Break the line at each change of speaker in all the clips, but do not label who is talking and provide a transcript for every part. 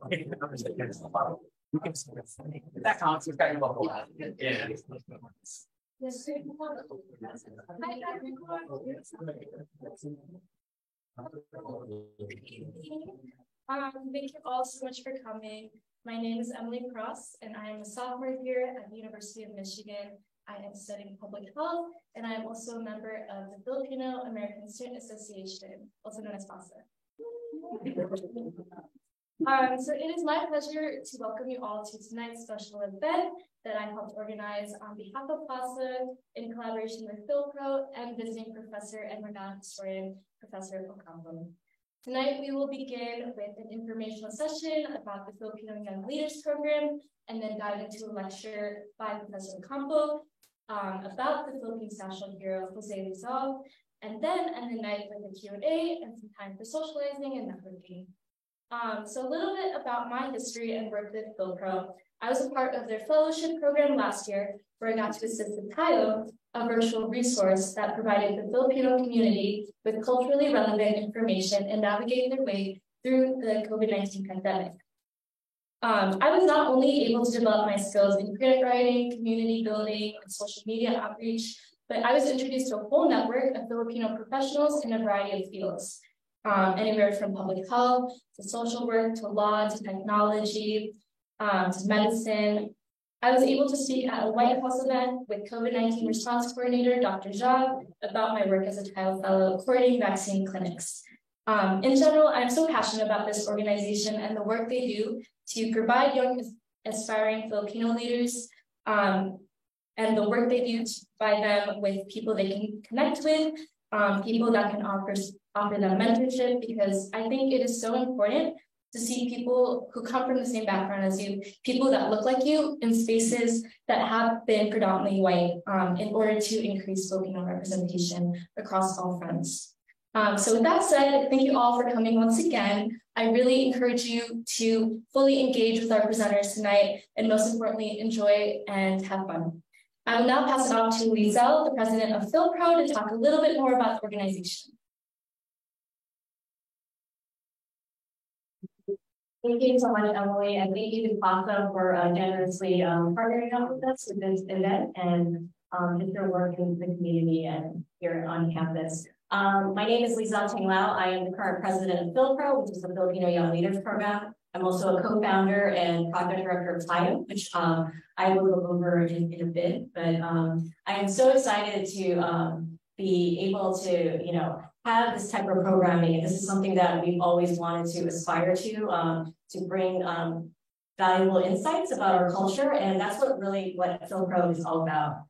Okay, you can that counts. You've got your level. Yeah.
Thank you all so much for coming. My name is Emily Cross, and I am a sophomore here at the University of Michigan. I am studying public health, and I am also a member of the Filipino American Student Association, also known as FASA. So it is my pleasure to welcome you all to tonight's special event that I helped organize on behalf of FASA in collaboration with PhilPro and visiting professor and renowned historian, Professor Ocampo. Tonight, we will begin with an informational session about the Filipino Young Leaders Program, and then dive into a lecture by Professor Ocampo about the Philippines national hero, Jose Rizal, and then end the night with a Q&A and some time for socializing and networking. So a little bit about my history and work with PhilPro. I was a part of their fellowship program last year, where I got to assist with Tayo, a virtual resource that provided the Filipino community with culturally relevant information and navigate their way through the COVID-19 pandemic. I was not only able to develop my skills in creative writing, community building, and social media outreach, but I was introduced to a whole network of Filipino professionals in a variety of fields, anywhere from public health to social work to law to technology to medicine. I was able to speak at a White House event with COVID-19 response coordinator, Dr. Jha, about my work as a child fellow coordinating vaccine clinics. In general, I'm so passionate about this organization and the work they do to provide young aspiring Filipino leaders and the work they do to provide them with people they can connect with, people that can offer them mentorship, because I think it is so important to see people who come from the same background as you, people that look like you in spaces that have been predominantly white in order to increase Filipino representation across all fronts. So with that said, thank you all for coming once again. I really encourage you to fully engage with our presenters tonight, and most importantly, enjoy and have fun. I will now pass it off to Lizelle, the president of PhilPro, to talk a little bit more about the organization.
Thank you so much, Emily, and thank you to PASA for generously partnering up with us with this event and just their work in the community and here on campus. My name is Lizelle Cheng Lau. I am the current president of PhilPro, which is the Filipino Young Leaders Program. I'm also a co-founder and project director of TIO, which I will go over in a bit. But I am so excited to be able to, have this type of programming. This is something that we've always wanted to aspire to bring valuable insights about our culture, and that's what PhilPro is all about.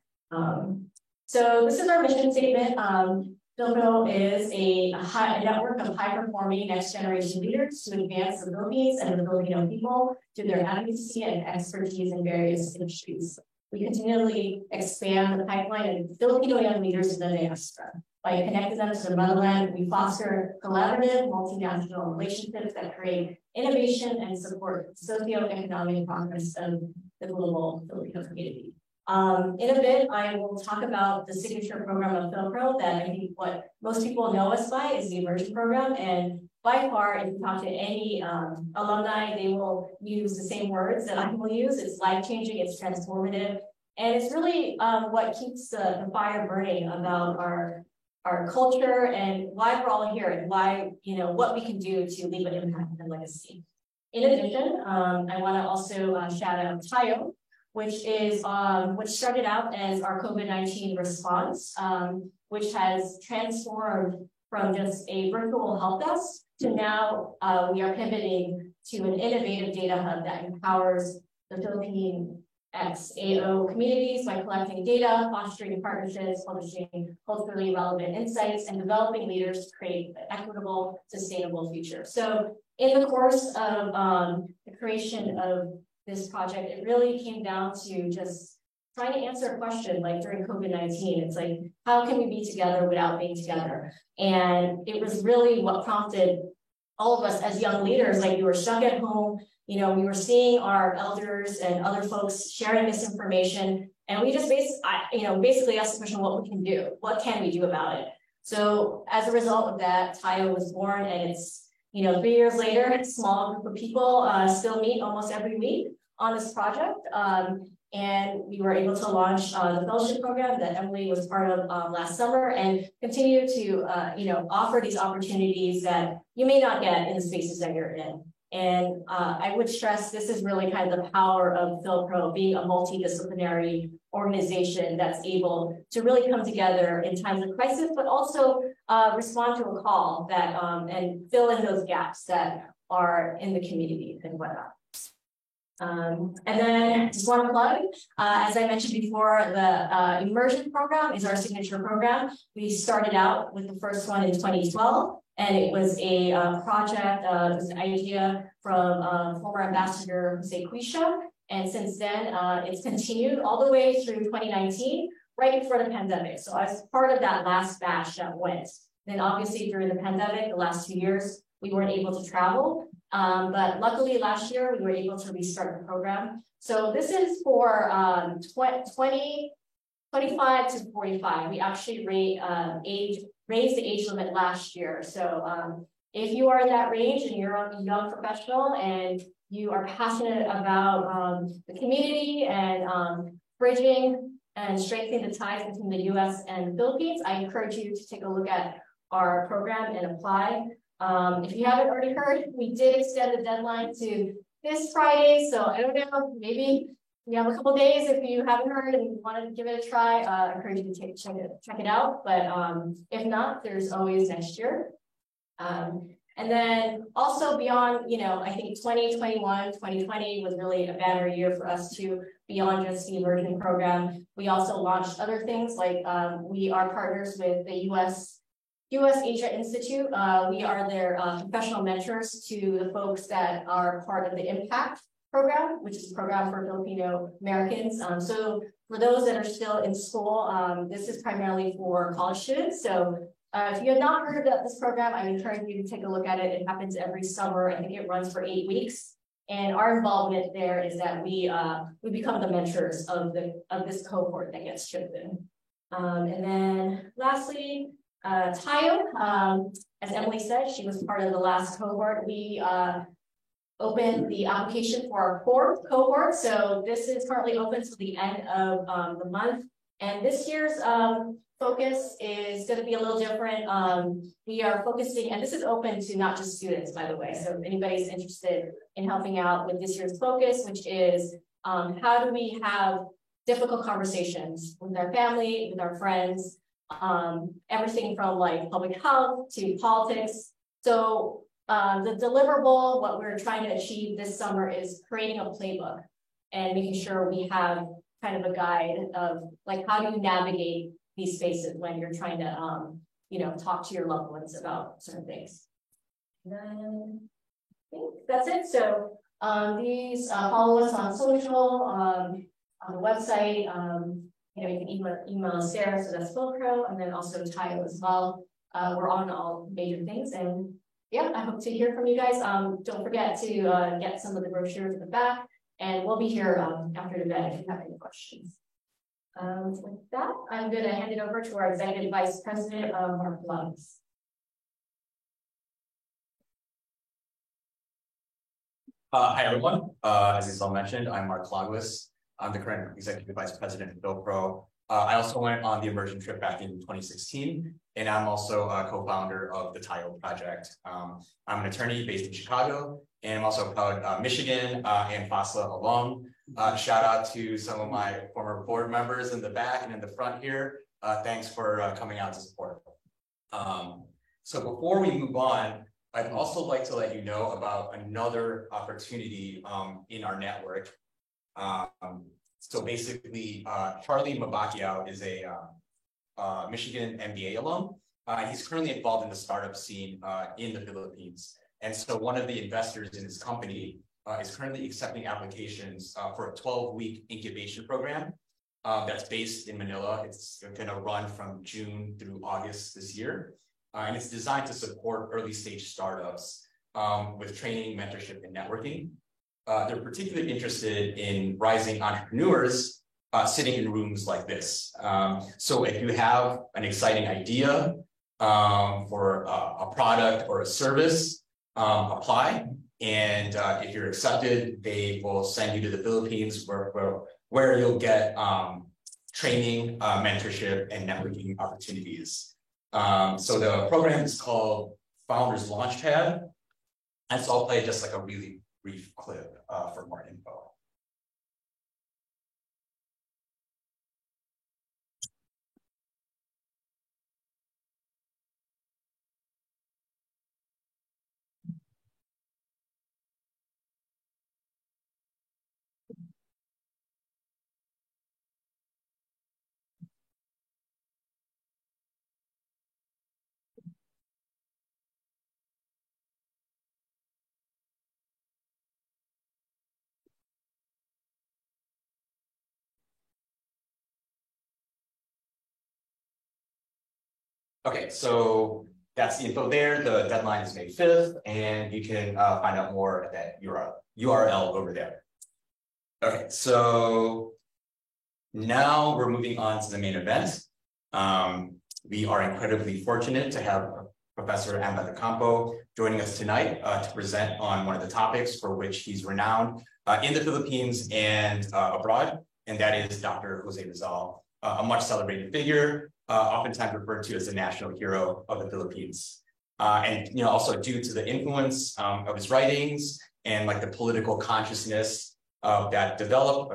So this is our mission statement. PhilPro is a network of high-performing next-generation leaders to advance the Philippines and the Filipino people through their advocacy and expertise in various industries. We continually expand the pipeline of Filipino young leaders in the diaspora. By connecting them to the motherland, we foster collaborative, multinational relationships that create innovation and support socioeconomic progress of the global Filipino community. In a bit, I will talk about the signature program of PhilPro that I think what most people know us by is the Immersion program. And by far, if you talk to any alumni, they will use the same words that I will use. It's life-changing, it's transformative, and it's really what keeps the fire burning about our culture and why we're all here and why, what we can do to leave an impact and legacy. In addition, I want to also shout out TIO, which started out as our COVID-19 response, which has transformed from just a virtual help desk to now we are pivoting to an innovative data hub that empowers the Philippine ex-AO communities by collecting data, fostering partnerships, publishing culturally relevant insights, and developing leaders to create an equitable, sustainable future. So in the course of the creation of this project, it really came down to just trying to answer a question like during COVID-19. It's like, how can we be together without being together? And it was really what prompted all of us as young leaders, like we were stuck at home, we were seeing our elders and other folks sharing this information. And we just basically asked the question, what we can do, what can we do about it? So as a result of that, TIO was born, and it's, 3 years later, a small group of people still meet almost every week on this project. And we were able to launch the fellowship program that Emily was part of last summer, and continue to, offer these opportunities that you may not get in the spaces that you're in. And I would stress this is really kind of the power of PhilPro being a multidisciplinary organization that's able to really come together in times of crisis, but also respond to a call that and fill in those gaps that are in the community and whatnot. And then just want to plug, as I mentioned before, the Immersion program is our signature program. We started out with the first one in 2012, and it was a project, it was an idea from former Ambassador Jose Quisha. And since then, it's continued all the way through 2019, right before the pandemic. So I was part of that last batch that went. Then obviously during the pandemic, the last 2 years, we weren't able to travel. But luckily last year, we were able to restart the program. So this is for 25 to 45. We actually raised the age limit last year. So if you are in that range and you're a young professional and you are passionate about the community and bridging and strengthening the ties between the U.S. and Philippines. I encourage you to take a look at our program and apply. If you haven't already heard, we did extend the deadline to this Friday, so I don't know, maybe we have a couple days if you haven't heard and wanted to give it a try. I encourage you to check it out, but if not, there's always next year. And then also beyond, I think 2021, 2020 was really a banner year for us too, beyond just the immersion program. We also launched other things like we are partners with the US Asia Institute. We are their professional mentors to the folks that are part of the IMPACT program, which is a program for Filipino Americans. So for those that are still in school, this is primarily for college students. So if you have not heard about this program, I encourage you to take a look at it. It happens every summer. I think it runs for 8 weeks. And our involvement there is that we become the mentors of this cohort that gets chosen. And then lastly, Tayo, as Emily said, she was part of the last cohort. We opened the application for our 4th cohort. So this is currently open to the end of the month. And this year's focus is going to be a little different. We are focusing, and this is open to not just students, by the way. So if anybody's interested in helping out with this year's focus, which is how do we have difficult conversations with our family, with our friends, everything from like public health to politics. So the deliverable, what we're trying to achieve this summer is creating a playbook and making sure we have kind of a guide of like, how do you navigate these spaces when you're trying to, talk to your loved ones about certain things. And then I think that's it. So these follow us on social, on the website. You can email Sarah, so that's Philpro, and then also Tayo as well. We're on all major things, and yeah, I hope to hear from you guys. Don't forget to get some of the brochures in the back, and we'll be here after the event if you have any questions. With that, I'm going to hand it over to our Executive Vice President, Mark Lutz.
Hi, everyone. As Isabel mentioned, I'm Mark Lagos. I'm the current Executive Vice President of Philpro. I also went on the immersion trip back in 2016, and I'm also a co-founder of the Tayo Project. I'm an attorney based in Chicago, and I'm also a proud Michigan and FASLA alum. Shout out to some of my former board members in the back and in the front here. Thanks for coming out to support. So before we move on, I'd also like to let you know about another opportunity in our network. So basically, Charlie Mabakiao is a Michigan MBA alum. He's currently involved in the startup scene in the Philippines. And so one of the investors in his company is currently accepting applications for a 12-week incubation program that's based in Manila. It's going to run from June through August this year. And it's designed to support early stage startups with training, mentorship, and networking. They're particularly interested in rising entrepreneurs sitting in rooms like this. So if you have an exciting idea for a product or a service, apply. And if you're accepted, they will send you to the Philippines where you'll get training, mentorship, and networking opportunities. So the program is called Founders Launchpad. And so I'll play just like a really brief clip for more info. Okay, so that's the info there. The deadline is May 5th, and you can find out more at that URL over there. Okay, so now we're moving on to the main event. We are incredibly fortunate to have Professor Amba Campo joining us tonight to present on one of the topics for which he's renowned in the Philippines and abroad, and that is Dr. Jose Rizal. a much celebrated figure, oftentimes referred to as the national hero of the Philippines. And also due to the influence of his writings and like the political consciousness that developed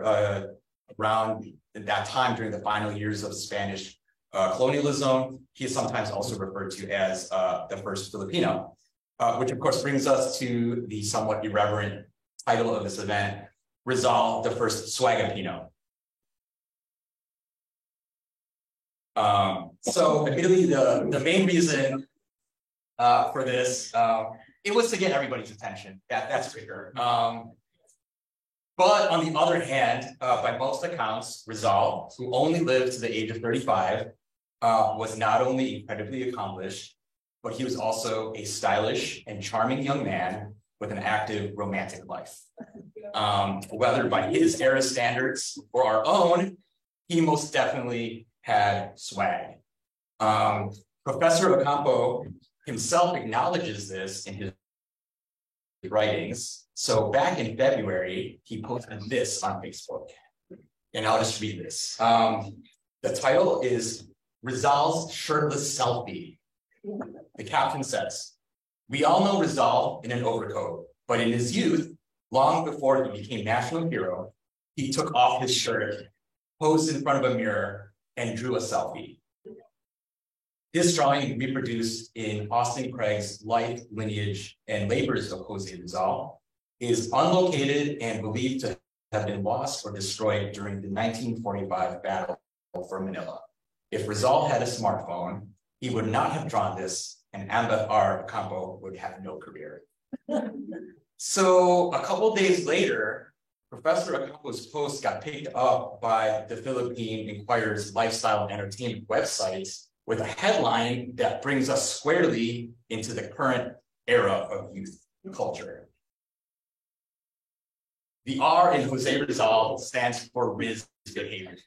around that time during the final years of Spanish colonialism, he is sometimes also referred to as the first Filipino, which of course brings us to the somewhat irreverent title of this event, Rizal, the first Swagapino. So admittedly, the main reason for this, it was to get everybody's attention. That's for sure. But on the other hand, by most accounts, Rizal, who only lived to the age of 35, was not only incredibly accomplished, but he was also a stylish and charming young man with an active romantic life. Whether by his era standards or our own, he most definitely had swag. Professor Ocampo himself acknowledges this in his writings. So back in February, he posted this on Facebook, and I'll just read this. The title is Rizal's Shirtless Selfie. The caption says, "We all know Rizal in an overcoat, but in his youth, long before he became national hero, he took off his shirt, posed in front of a mirror, and drew a selfie." This drawing reproduced in Austin Craig's Life, Lineage, and Labors of Jose Rizal is unlocated and believed to have been lost or destroyed during the 1945 battle for Manila. If Rizal had a smartphone, he would not have drawn this, and Ambeth R. Ocampo would have no career. So a couple days later, Professor Ocampo's post got picked up by the Philippine Inquirer's lifestyle and entertainment website with a headline that brings us squarely into the current era of youth culture. The R in Jose Rizal stands for Riz behavior.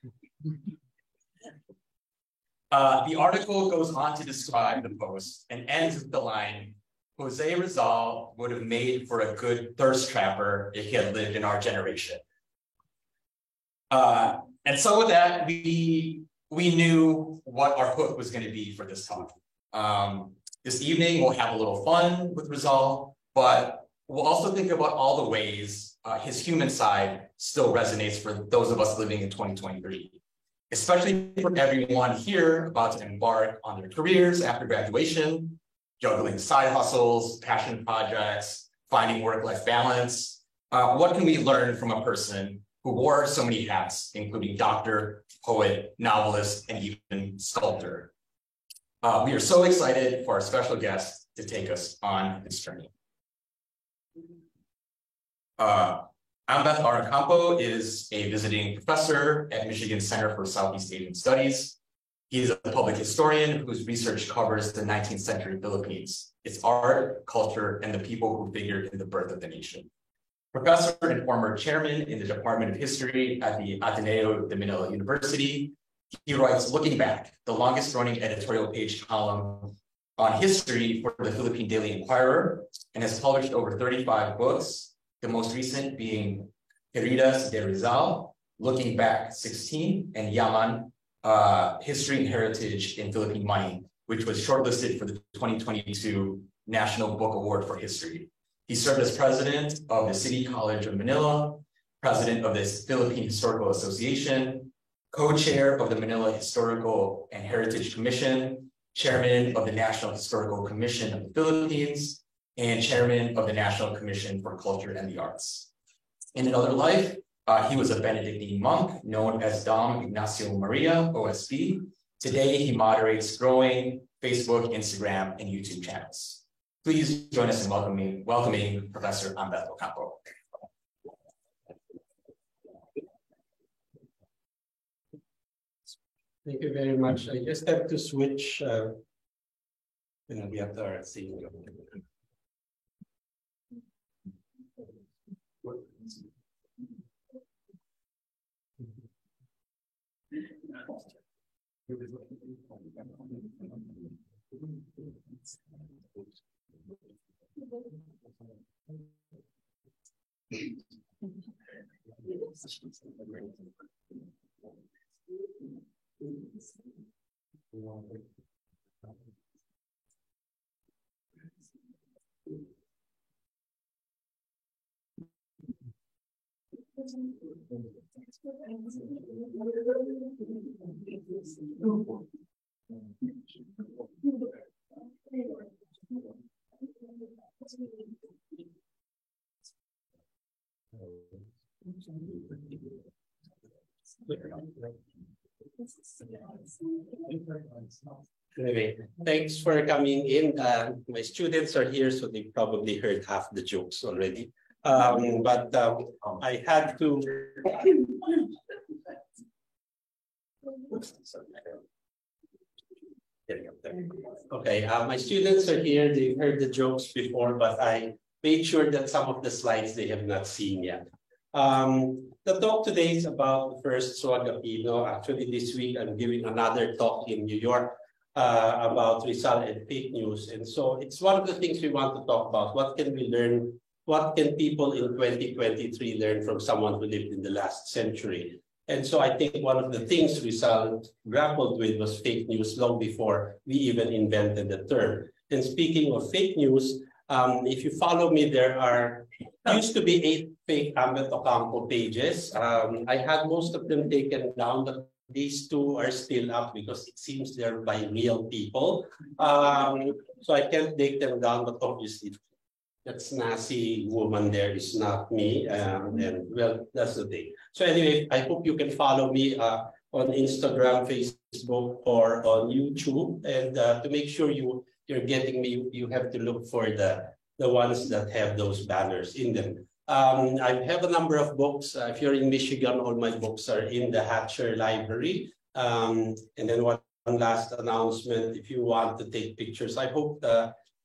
The article goes on to describe the post and ends with the line, "Jose Rizal would have made for a good thirst trapper if he had lived in our generation." And so with that, we knew what our hook was going to be for this talk. This evening, we'll have a little fun with Rizal, but we'll also think about all the ways his human side still resonates for those of us living in 2023. Especially for everyone here about to embark on their careers after graduation, juggling side hustles, passion projects, finding work-life balance. What can we learn from a person who wore so many hats, including doctor, poet, novelist, and even sculptor? We are so excited for our special guest to take us on this journey. Ambeth R. Ocampo is a visiting professor at Michigan Center for Southeast Asian Studies. He is a public historian whose research covers the 19th century Philippines, its art, culture, and the people who figured in the birth of the nation. Professor and former chairman in the Department of History at the Ateneo de Manila University, he writes Looking Back, the longest running editorial page column on history for the Philippine Daily Inquirer, and has published over 35 books, the most recent being Heridas de Rizal, Looking Back 16, and Yaman, History and Heritage in Philippine Money, which was shortlisted for the 2022 National Book Award for History. He served as president of the City College of Manila, president of the Philippine Historical Association, co-chair of the Manila Historical and Heritage Commission, chairman of the National Historical Commission of the Philippines, and chairman of the National Commission for Culture and the Arts. In another life, he was a Benedictine monk known as Dom Ignacio Maria, OSB. Today, he moderates growing Facebook, Instagram, and YouTube channels. Please join us in welcoming Professor Ambeth Ocampo.
Thank you very much. I just have to switch.
We have the CEO.
Anyway, thanks for coming in. My students are here, so they probably heard half the jokes already. But I had to. Okay, my students are here. They heard the jokes before, but I made sure that some of the slides they have not seen yet. The talk today is about the first SWOG Aquino. Actually, this week I'm giving another talk in New York about Rizal and fake news. And so it's one of the things we want to talk about. What can we learn? What can people in 2023 learn from someone who lived in the last century? And so I think one of the things Rizal grappled with was fake news long before we even invented the term. And speaking of fake news, if you follow me, there used to be 8 fake Ambet Ocampo pages. I had most of them taken down, but these 2 are still up because it seems they're by real people. So I can't take them down, but obviously that snazzy woman there is not me. And well, that's the thing. So anyway, I hope you can follow me on Instagram, Facebook, or on YouTube. And to make sure you're getting me, you have to look for the ones that have those banners in them. I have a number of books. If you're in Michigan, all my books are in the Hatcher Library. And then one last announcement, if you want to take pictures, I hope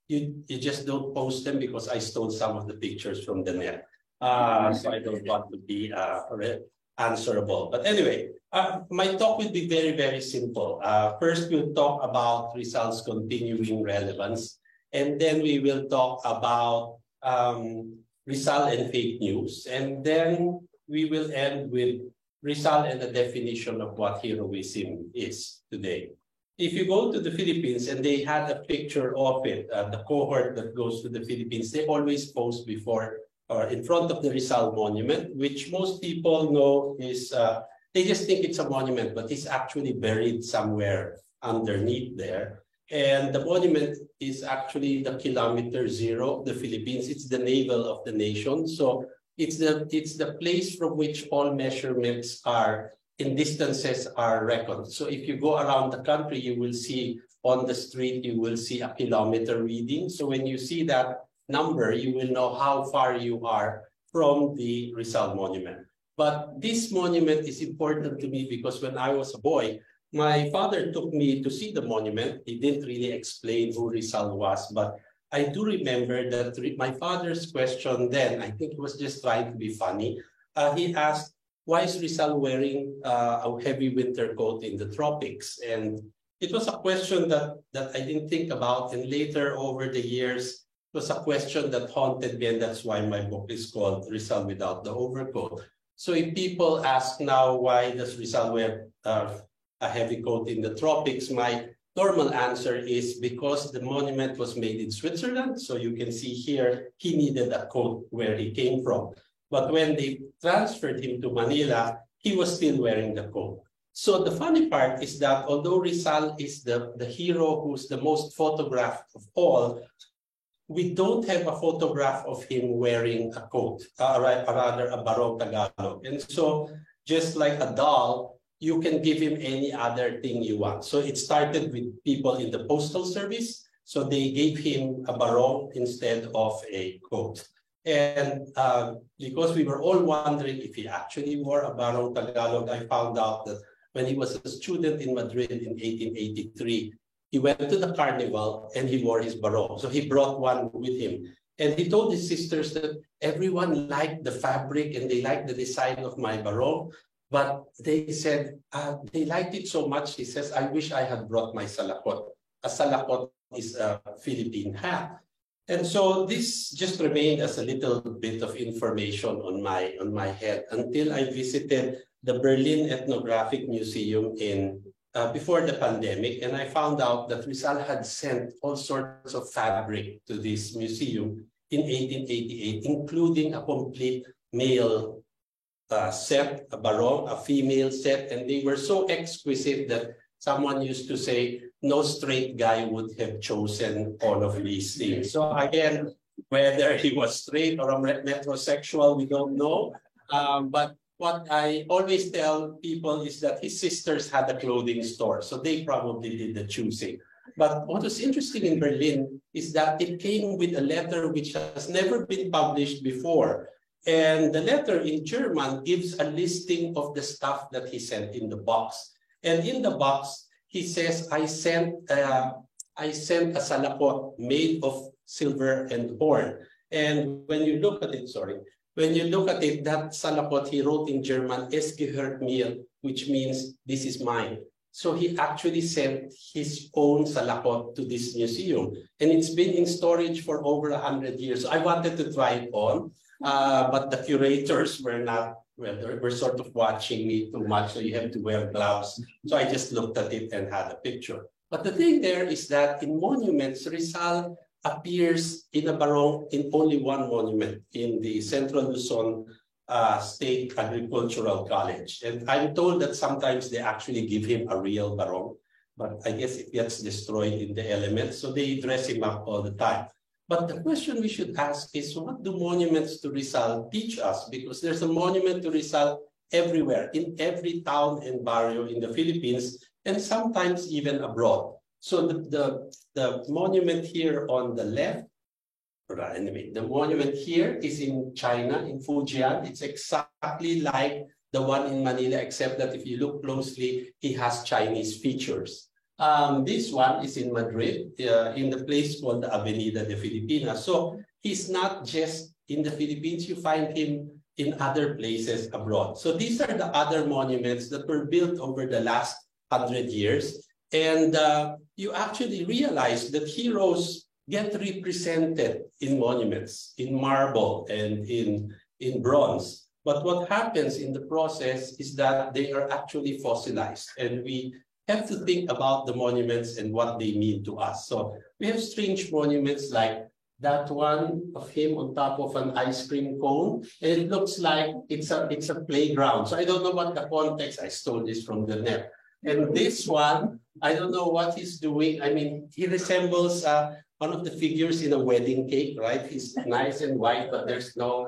you just don't post them because I stole some of the pictures from the net. So I don't want to be answerable. But anyway, my talk will be very, very simple. First, we'll talk about Rizal's continuing relevance. And then we will talk about Rizal and fake news. And then we will end with Rizal and the definition of what heroism is today. If you go to the Philippines, and they had a picture of it, the cohort that goes to the Philippines, they always post before or in front of the Rizal Monument, which most people know is, they just think it's a monument, but it's actually buried somewhere underneath there. And the monument is actually the kilometer 0 of the Philippines. It's the navel of the nation. So it's the place from which all measurements are in distances are reckoned. So if you go around the country, you will see on the street, you will see a kilometer reading. So when you see that number, you will know how far you are from the Rizal Monument. But this monument is important to me because when I was a boy, my father took me to see the monument. He didn't really explain who Rizal was, but I do remember that my father's question then, I think he was just trying to be funny. He asked, why is Rizal wearing a heavy winter coat in the tropics? And it was a question that I didn't think about. And later over the years, it was a question that haunted me. And that's why my book is called Rizal Without the Overcoat. So if people ask now, why does Rizal wear a heavy coat in the tropics? My normal answer is because the monument was made in Switzerland. So you can see here, he needed a coat where he came from. But when they transferred him to Manila, he was still wearing the coat. So the funny part is that although Rizal is the hero who's the most photographed of all, we don't have a photograph of him wearing a coat, rather a Barong Tagalog. And so just like a doll, you can give him any other thing you want. So it started with people in the postal service. So they gave him a barong instead of a coat. And because we were all wondering if he actually wore a Barong Tagalog, I found out that when he was a student in Madrid in 1883, he went to the carnival and he wore his barong. So he brought one with him. And he told his sisters that everyone liked the fabric and they liked the design of my barong. But they said, they liked it so much, he says, I wish I had brought my salakot. A salakot is a Philippine hat. And so this just remained as a little bit of information on my head until I visited the Berlin Ethnographic Museum before the pandemic. And I found out that Rizal had sent all sorts of fabric to this museum in 1888, including a complete male set, a barong, a female set, and they were so exquisite that someone used to say, no straight guy would have chosen all of these things. So again, whether he was straight or a metrosexual, we don't know. But what I always tell people is that his sisters had a clothing store, so they probably did the choosing. But what was interesting in Berlin is that it came with a letter which has never been published before. And the letter in German gives a listing of the stuff that he sent in the box. And in the box, he says, I sent a salakot made of silver and horn. And when you look at it, that salakot, he wrote in German, es gehört mir, which means this is mine. So he actually sent his own salakot to this museum. And it's been in storage for over 100 years. So I wanted to try it on, but the curators were not, well, they were sort of watching me too much, so you have to wear gloves. So I just looked at it and had a picture. But the thing there is that in monuments, Rizal appears in a barong in only one monument, in the Central Luzon State Agricultural College. And I'm told that sometimes they actually give him a real barong, but I guess it gets destroyed in the elements, so they dress him up all the time. But the question we should ask is, what do monuments to Rizal teach us? Because there's a monument to Rizal everywhere, in every town and barrio in the Philippines, and sometimes even abroad. So the monument here on the left, anyway, the monument here is in China, in Fujian. It's exactly like the one in Manila, except that if you look closely, it has Chinese features. This one is in Madrid, in the place called the Avenida de Filipinas. So he's not just in the Philippines, you find him in other places abroad. So these are the other monuments that were built over the last 100 years. And you actually realize that heroes get represented in monuments, in marble and in bronze. But what happens in the process is that they are actually fossilized, and we have to think about the monuments and what they mean to us. So we have strange monuments like that one of him on top of an ice cream cone, and it looks like it's a playground. So I don't know what the context. I stole this from the net. And this one, I don't know what he's doing. I mean, he resembles one of the figures in a wedding cake, right? He's nice and white, but there's no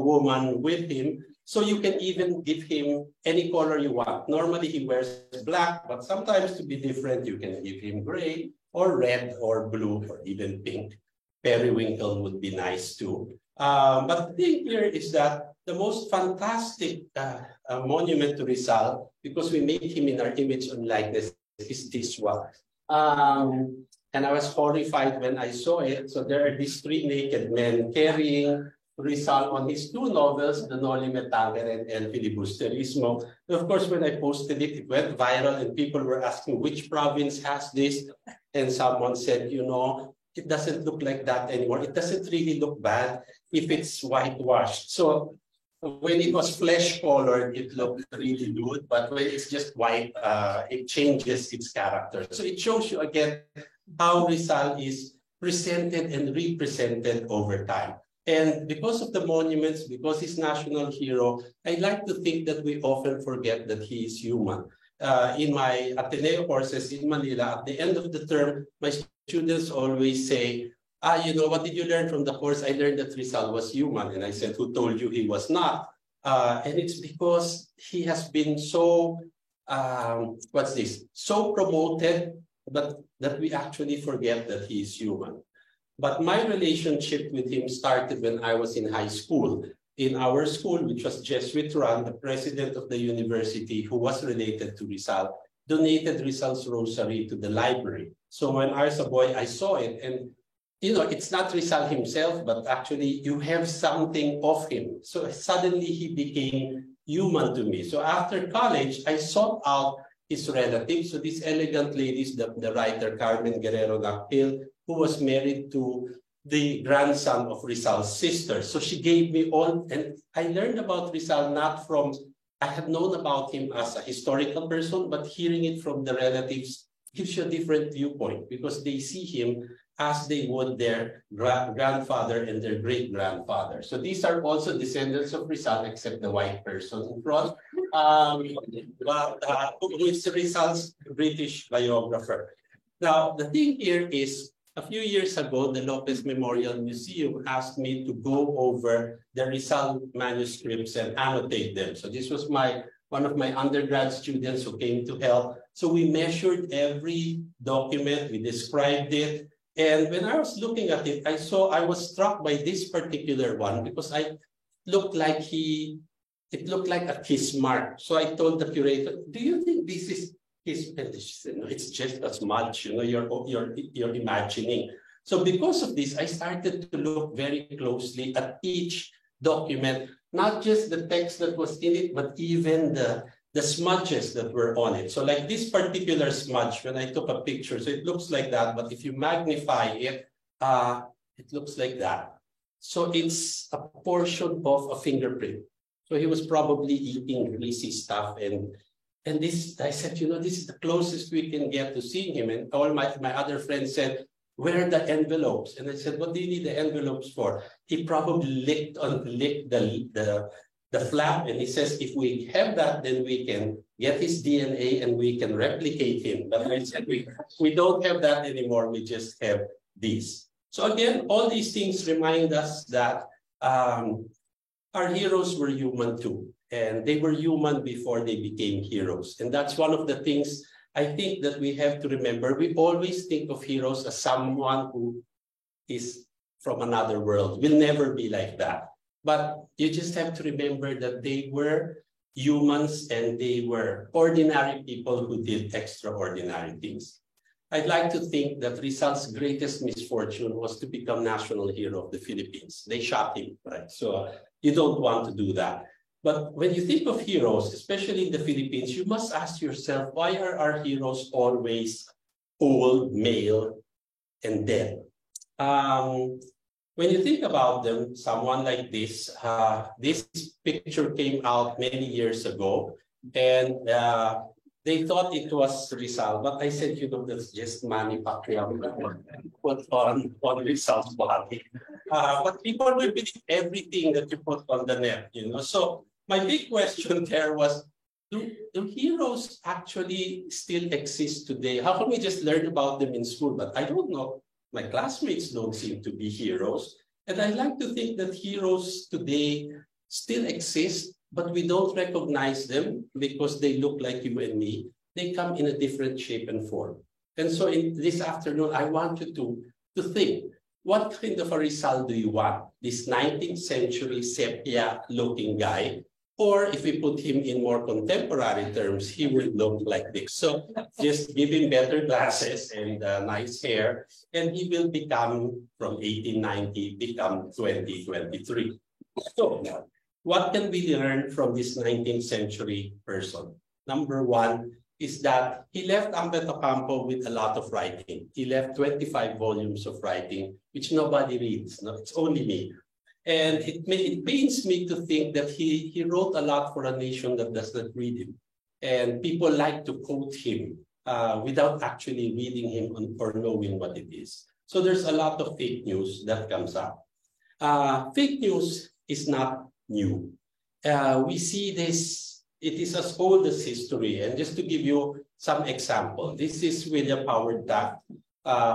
woman with him. So you can even give him any color you want. Normally he wears black, but sometimes to be different, you can give him gray or red or blue or even pink. Periwinkle would be nice too. But the thing here is that the most fantastic monument to Rizal, because we made him in our image and likeness, is this one. And I was horrified when I saw it. So there are these three naked men carrying Rizal on his two novels, The Noli Me Tangere and El Filibusterismo. Of course, when I posted it, it went viral and people were asking which province has this. And someone said, you know, it doesn't look like that anymore. It doesn't really look bad if it's whitewashed. So when it was flesh colored, it looked really good. But when it's just white, it changes its character. So it shows you again how Rizal is presented and represented over time. And because of the monuments, because he's national hero, I like to think that we often forget that he is human. In my Ateneo courses in Manila, at the end of the term, my students always say, you know, what did you learn from the course? I learned that Rizal was human. And I said, who told you he was not? And it's because he has been so, so promoted, but that we actually forget that he is human. But my relationship with him started when I was in high school. In our school, which was Jesuit run, the president of the university, who was related to Rizal, donated Rizal's rosary to the library. So when I was a boy, I saw it. And, you know, it's not Rizal himself, but actually you have something of him. So suddenly he became human to me. So after college, I sought out his relatives. So these elegant ladies, the writer Carmen Guerrero Nakpil, who was married to the grandson of Rizal's sister. So she gave me all, and I learned about Rizal not from, I had known about him as a historical person, but hearing it from the relatives gives you a different viewpoint because they see him as they would their grandfather and their great-grandfather. So these are also descendants of Rizal, except the white person in front, who is Rizal's British biographer. Now, the thing here is, a few years ago, the Lopez Memorial Museum asked me to go over the Rizal manuscripts and annotate them. So this was one of my undergrad students who came to help. So we measured every document, we described it. And when I was looking at it, I was struck by this particular one because it looked like a kiss mark. So I told the curator, do you think this is kiss? And she said, no, it's just a smudge, you're imagining. So because of this, I started to look very closely at each document, not just the text that was in it, but even the smudges that were on it. So like this particular smudge, when I took a picture, so it looks like that, but if you magnify it, it looks like that. So it's a portion of a fingerprint. So he was probably eating greasy stuff. And this, I said, this is the closest we can get to seeing him. And all my other friends said, where are the envelopes? And I said, what do you need the envelopes for? He probably licked the flap, and he says, if we have that, then we can get his DNA and we can replicate him. But I said, we don't have that anymore. We just have these. So again, all these things remind us that our heroes were human too. And they were human before they became heroes. And that's one of the things I think that we have to remember. We always think of heroes as someone who is from another world. We'll never be like that. But you just have to remember that they were humans and they were ordinary people who did extraordinary things. I'd like to think that Rizal's greatest misfortune was to become national hero of the Philippines. They shot him, right? So you don't want to do that. But when you think of heroes, especially in the Philippines, you must ask yourself, why are our heroes always old, male, and dead? When you think about them, someone like this picture came out many years ago, and they thought it was Rizal, but I said, that's just manufacturing put on Rizal's body. But people will believe everything that you put on the net, So my big question there was, do heroes actually still exist today? How can we just learn about them in school? But I don't know. My classmates don't seem to be heroes. And I like to think that heroes today still exist, but we don't recognize them because they look like you and me. They come in a different shape and form. And so in this afternoon, I want you to think, what kind of a Rizal do you want? This 19th century sepia-looking guy? Or if we put him in more contemporary terms, he will look like this. So just give him better glasses and nice hair, and he will become, from 1890, become 2023. So what can we learn from this 19th century person? Number one is that he left Ambet Ocampo with a lot of writing. He left 25 volumes of writing, which nobody reads. No, it's only me. And it pains me to think that he wrote a lot for a nation that does not read him. And people like to quote him without actually reading him or knowing what it is. So there's a lot of fake news that comes up. Fake news is not new. We see this, it is as old as history. And just to give you some example, this is William Howard Taft,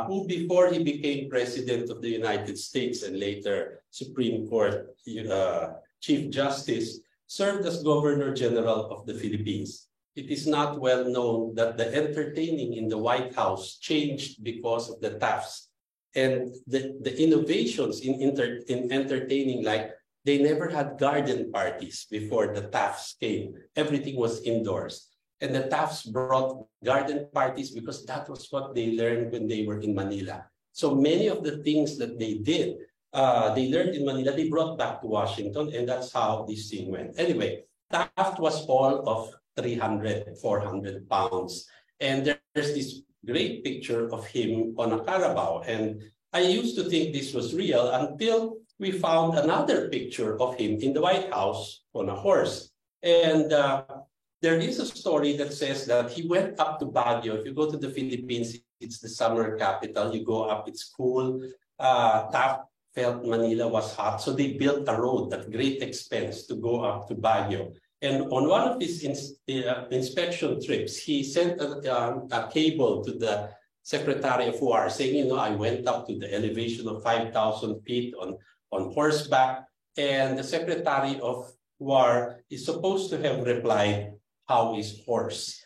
who before he became President of the United States and later Supreme Court Chief Justice, served as Governor General of the Philippines. It is not well known that the entertaining in the White House changed because of the Tafts. And the innovations in entertaining, like they never had garden parties before the Tafts came. Everything was indoors. And the Tafts brought garden parties because that was what they learned when they were in Manila. So many of the things that they did, they learned in Manila, they brought back to Washington, and that's how this thing went. Anyway, Taft was all of 300, 400 pounds. And there's this great picture of him on a Carabao. And I used to think this was real until we found another picture of him in the White House on a horse. And There is a story that says that he went up to Baguio. If you go to the Philippines, it's the summer capital. You go up, it's cool. Taft felt Manila was hot, so they built a road at great expense to go up to Baguio. And on one of his inspection trips, he sent a cable to the Secretary of War saying, you know, I went up to the elevation of 5,000 feet on horseback. And the Secretary of War is supposed to have replied, how is horse?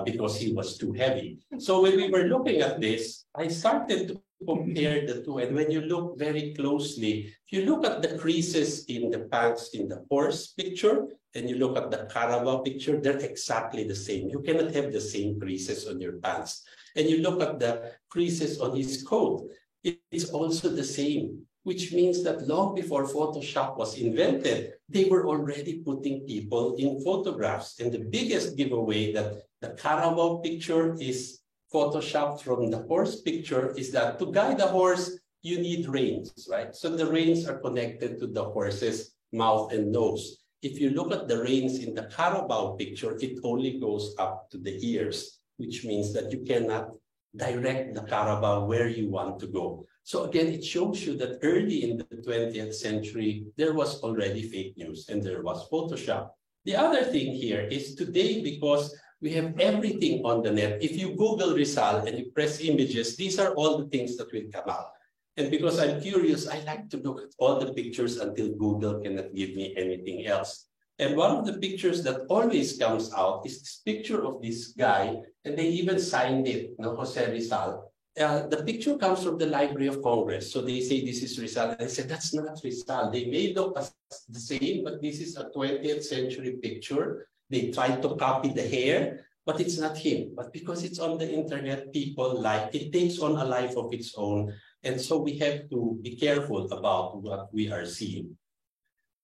Because he was too heavy. So when we were looking at this, I started to compare the two. And when you look very closely, if you look at the creases in the pants in the horse picture, and you look at the Carabao picture, they're exactly the same. You cannot have the same creases on your pants. And you look at the creases on his coat, it's also the same, which means that long before Photoshop was invented, they were already putting people in photographs. And the biggest giveaway that the Carabao picture is Photoshopped from the horse picture is that to guide a horse, you need reins, right? So the reins are connected to the horse's mouth and nose. If you look at the reins in the Carabao picture, it only goes up to the ears, which means that you cannot direct the Carabao where you want to go. So again, it shows you that early in the 20th century, there was already fake news and there was Photoshop. The other thing here is today, because we have everything on the net. If you Google Rizal and you press images, these are all the things that will come out. And because I'm curious, I like to look at all the pictures until Google cannot give me anything else. And one of the pictures that always comes out is this picture of this guy, and they even signed it, Jose Rizal. The picture comes from the Library of Congress. So they say this is Rizal. And I said, that's not Rizal. They may look as the same, but this is a 20th century picture. They tried to copy the hair, but it's not him. But because it's on the internet, people like it takes on a life of its own. And so we have to be careful about what we are seeing.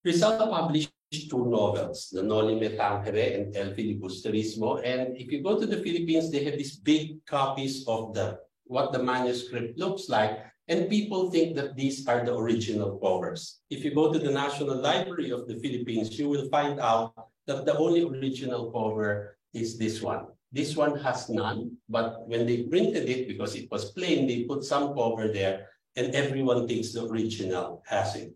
Rizal published two novels, the Noli Me Tangere and El Filibusterismo. And if you go to the Philippines, they have these big copies of what the manuscript looks like. And people think that these are the original covers. If you go to the National Library of the Philippines, you will find out that the only original cover is this one. This one has none, but when they printed it, because it was plain, they put some cover there, and everyone thinks the original has it.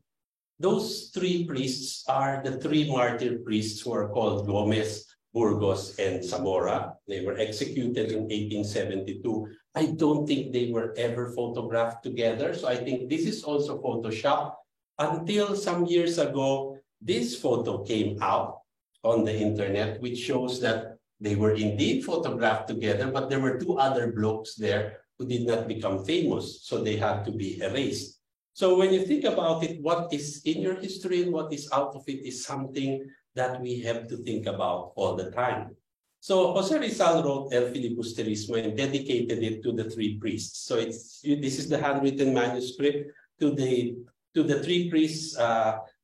Those three priests are the three martyr priests who are called Gomez, Burgos, and Zamora. They were executed in 1872. I don't think they were ever photographed together, so I think this is also Photoshop. Until some years ago, this photo came out on the internet, which shows that they were indeed photographed together, but there were two other blokes there who did not become famous, so they had to be erased. So when you think about it, what is in your history and what is out of it is something that we have to think about all the time. So Jose Rizal wrote El Filibusterismo and dedicated it to the three priests. So this is the handwritten manuscript to the three priests,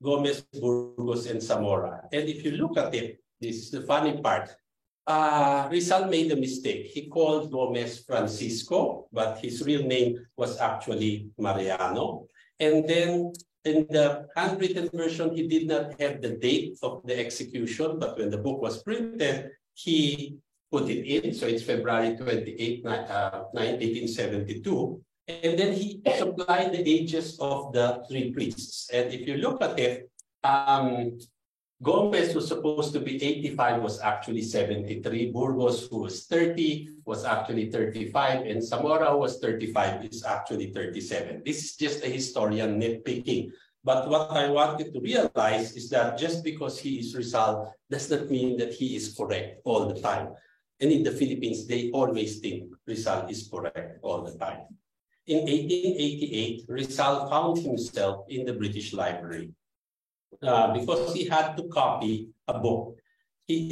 Gomez, Burgos, and Zamora. And if you look at it, this is the funny part. Rizal made a mistake. He called Gomez Francisco, but his real name was actually Mariano. And then in the handwritten version, he did not have the date of the execution, but when the book was printed, he put it in. So it's February 28, 1872. And then he supplied the ages of the three priests. And if you look at it, Gomez was supposed to be 85, was actually 73. Burgos, who was 30, was actually 35. And Zamora, who was 35, is actually 37. This is just a historian nitpicking. But what I wanted to realize is that just because he is Rizal does not mean that he is correct all the time. And in the Philippines, they always think Rizal is correct all the time. In 1888, Rizal found himself in the British Library because he had to copy a book. He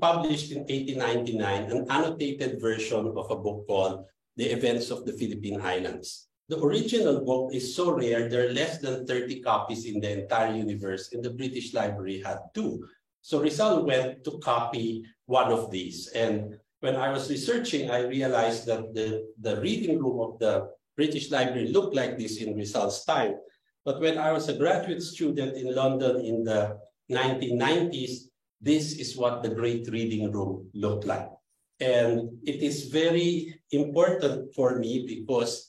published in 1899 an annotated version of a book called The Events of the Philippine Islands. The original book is so rare, there are less than 30 copies in the entire universe, and the British Library had two. So Rizal went to copy one of these. And when I was researching, I realized that the reading room of the British Library looked like this in Rizal's time. But when I was a graduate student in London in the 1990s, this is what the great reading room looked like. And it is very important for me because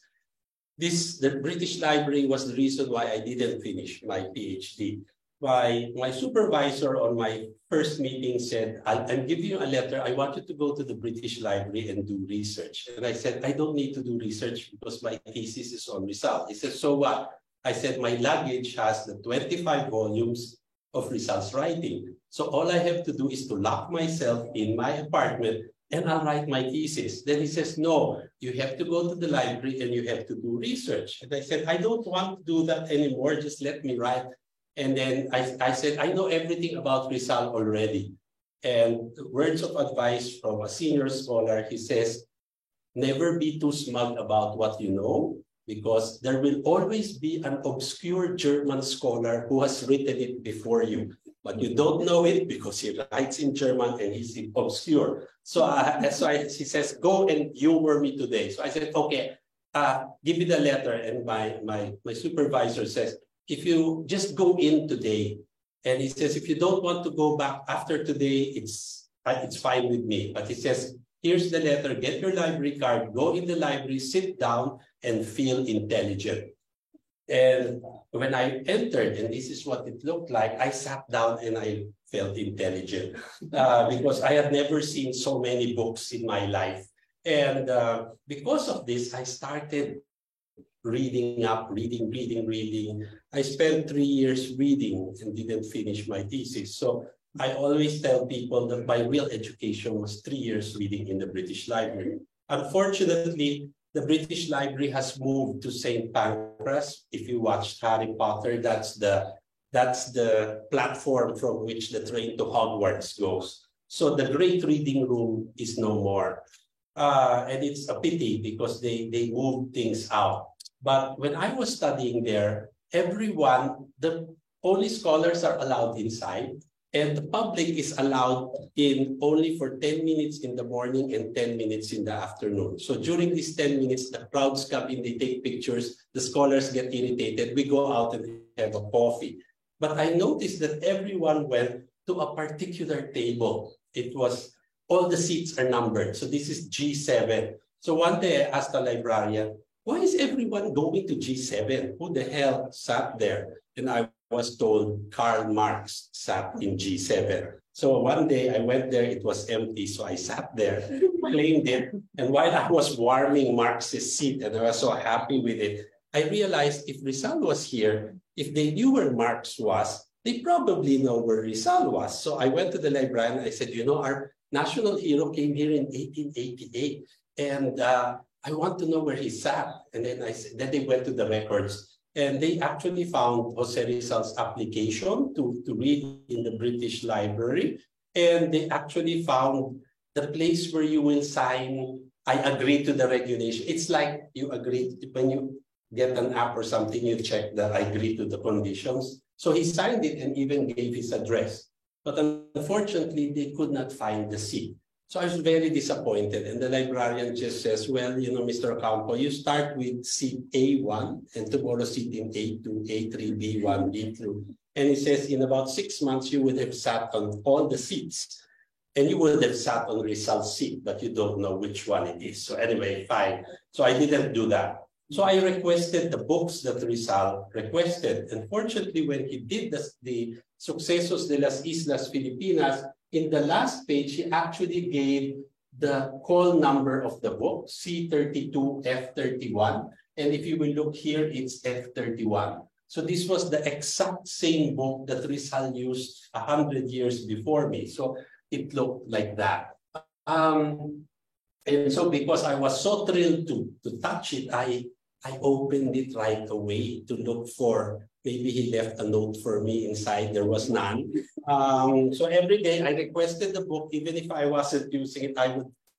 the British Library was the reason why I didn't finish my PhD. My supervisor on my first meeting said, I'm giving you a letter. I want you to go to the British Library and do research. And I said, I don't need to do research because my thesis is on Rizal. He said, so what? I said, my luggage has the 25 volumes of Rizal's writing. So all I have to do is to lock myself in my apartment and I'll write my thesis. Then he says, no, you have to go to the library and you have to do research. And I said, I don't want to do that anymore. Just let me write. And then I said, I know everything about Rizal already. And words of advice from a senior scholar, he says, never be too smug about what you know, because there will always be an obscure German scholar who has written it before you. But you don't know it because he writes in German and he's obscure. So that's why he says, go and humor me today. So I said, okay, give me the letter. And my supervisor says, if you just go in today, and he says, if you don't want to go back after today, it's fine with me. But he says, here's the letter, get your library card, go in the library, sit down, and feel intelligent. And when I entered, and this is what it looked like, I sat down and I felt intelligent because I had never seen so many books in my life. And because of this, I started reading. I spent 3 years reading and didn't finish my thesis. So I always tell people that my real education was 3 years reading in the British Library. Unfortunately, the British Library has moved to St. Pancras. If you watched Harry Potter, that's the platform from which the train to Hogwarts goes. So the great reading room is no more. And it's a pity because they moved things out. But when I was studying there, the only scholars are allowed inside, and the public is allowed in only for 10 minutes in the morning and 10 minutes in the afternoon. So during these 10 minutes, the crowds come in, they take pictures, the scholars get irritated, we go out and have a coffee. But I noticed that everyone went to a particular table. It was, all the seats are numbered. So this is G7. So one day I asked the librarian, why is everyone going to G7? Who the hell sat there? And I was told Karl Marx sat in G7. So one day I went there, it was empty. So I sat there, claimed it. And while I was warming Marx's seat, and I was so happy with it, I realized if Rizal was here, if they knew where Marx was, they probably know where Rizal was. So I went to the librarian, I said, you know, our national hero came here in 1888. And I want to know where he sat. And then then they went to the records and they actually found Jose Rizal's application to read in the British Library. And they actually found the place where you will sign, I agree to the regulation. It's like you agree, when you get an app or something, you check that I agree to the conditions. So he signed it and even gave his address. But unfortunately, they could not find the seat. So I was very disappointed. And the librarian just says, well, you know, Mr. Ocampo, you start with seat A1 and tomorrow seat in A2, A3, B1, B2. And he says, in about 6 months, you would have sat on all the seats. And you would have sat on Rizal's seat, but you don't know which one it is. So anyway, fine. So I didn't do that. So I requested the books that Rizal requested. Unfortunately, when he did the Sucesos de las Islas Filipinas, in the last page, he actually gave the call number of the book, C32F31. And if you will look here, it's F31. So this was the exact same book that Rizal used 100 years before me. So it looked like that. And so because I was so thrilled to touch it, I opened it right away to look for, maybe he left a note for me inside, there was none. So every day I requested the book, even if I wasn't using it,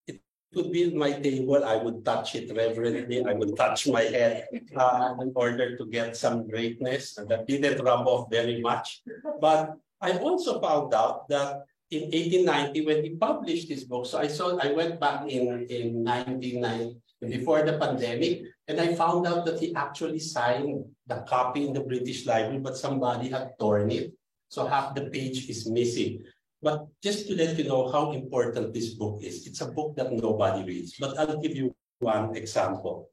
it would be on my table, I would touch it reverently, I would touch my head in order to get some greatness, and that didn't rub off very much. But I also found out that in 1890, when he published this book, so I went back in 1990, before the pandemic, and I found out that he actually signed the copy in the British Library, but somebody had torn it. So half the page is missing. But just to let you know how important this book is, it's a book that nobody reads, but I'll give you one example.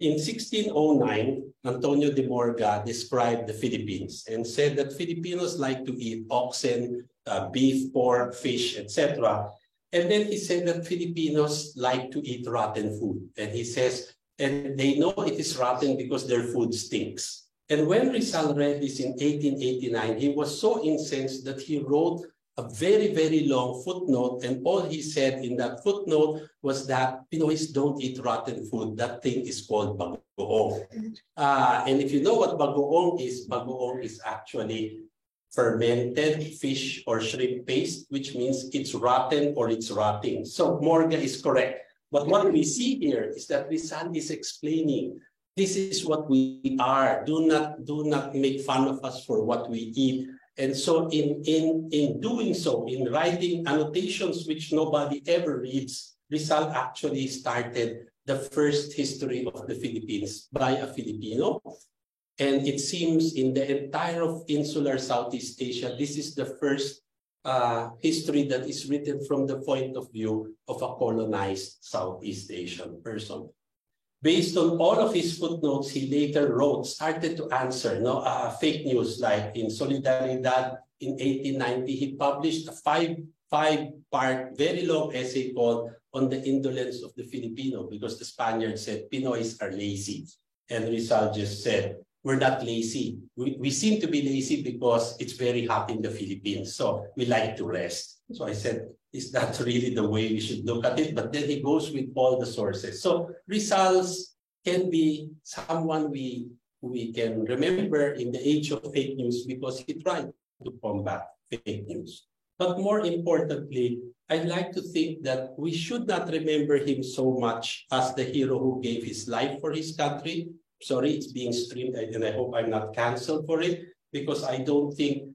In 1609, Antonio de Morga described the Philippines and said that Filipinos like to eat oxen, beef, pork, fish, etc. And then he said that Filipinos like to eat rotten food. And he says, and they know it is rotten because their food stinks. And when Rizal read this in 1889, he was so incensed that he wrote a very, very long footnote, and all he said in that footnote was that Pinoys don't eat rotten food. That thing is called bagoong. And if you know what bagoong is actually fermented fish or shrimp paste, which means it's rotten or it's rotting. So Morga is correct. But what we see here is that Rizal is explaining, this is what we are. Do not make fun of us for what we eat. And so in doing so, in writing annotations which nobody ever reads, Rizal actually started the first history of the Philippines by a Filipino. And it seems in the entire of insular Southeast Asia, this is the first history that is written from the point of view of a colonized Southeast Asian person. Based on all of his footnotes, he later started to answer fake news, like in Solidaridad in 1890, he published a five-part, very long essay called On the Indolence of the Filipino, because the Spaniards said Pinoys are lazy. And Rizal just said, we're not lazy. We seem to be lazy because it's very hot in the Philippines, so we like to rest. So I said, is that really the way we should look at it? But then he goes with all the sources. So Rizal can be someone we can remember in the age of fake news because he tried to combat fake news. But more importantly, I'd like to think that we should not remember him so much as the hero who gave his life for his country. Sorry, it's being streamed, and I hope I'm not canceled for it, because I don't think,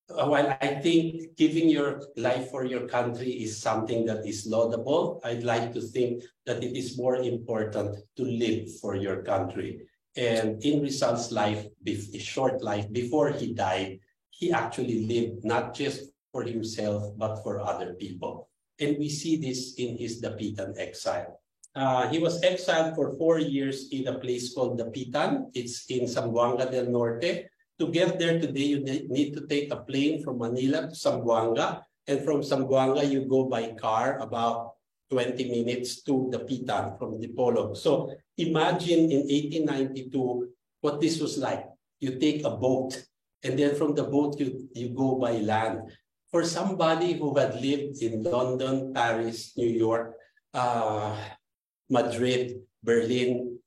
while I think giving your life for your country is something that is laudable, I'd like to think that it is more important to live for your country. And in Rizal's life, his short life, before he died, he actually lived not just for himself, but for other people. And we see this in his Dapitan exile. He was exiled for 4 years in a place called Dapitan. It's in Zamboanga del Norte. To get there today, you need to take a plane from Manila to Zamboanga. And from Zamboanga, you go by car about 20 minutes to Dapitan from Dipolog. So imagine in 1892 what this was like. You take a boat, and then from the boat, you go by land. For somebody who had lived in London, Paris, New York, Madrid, Berlin,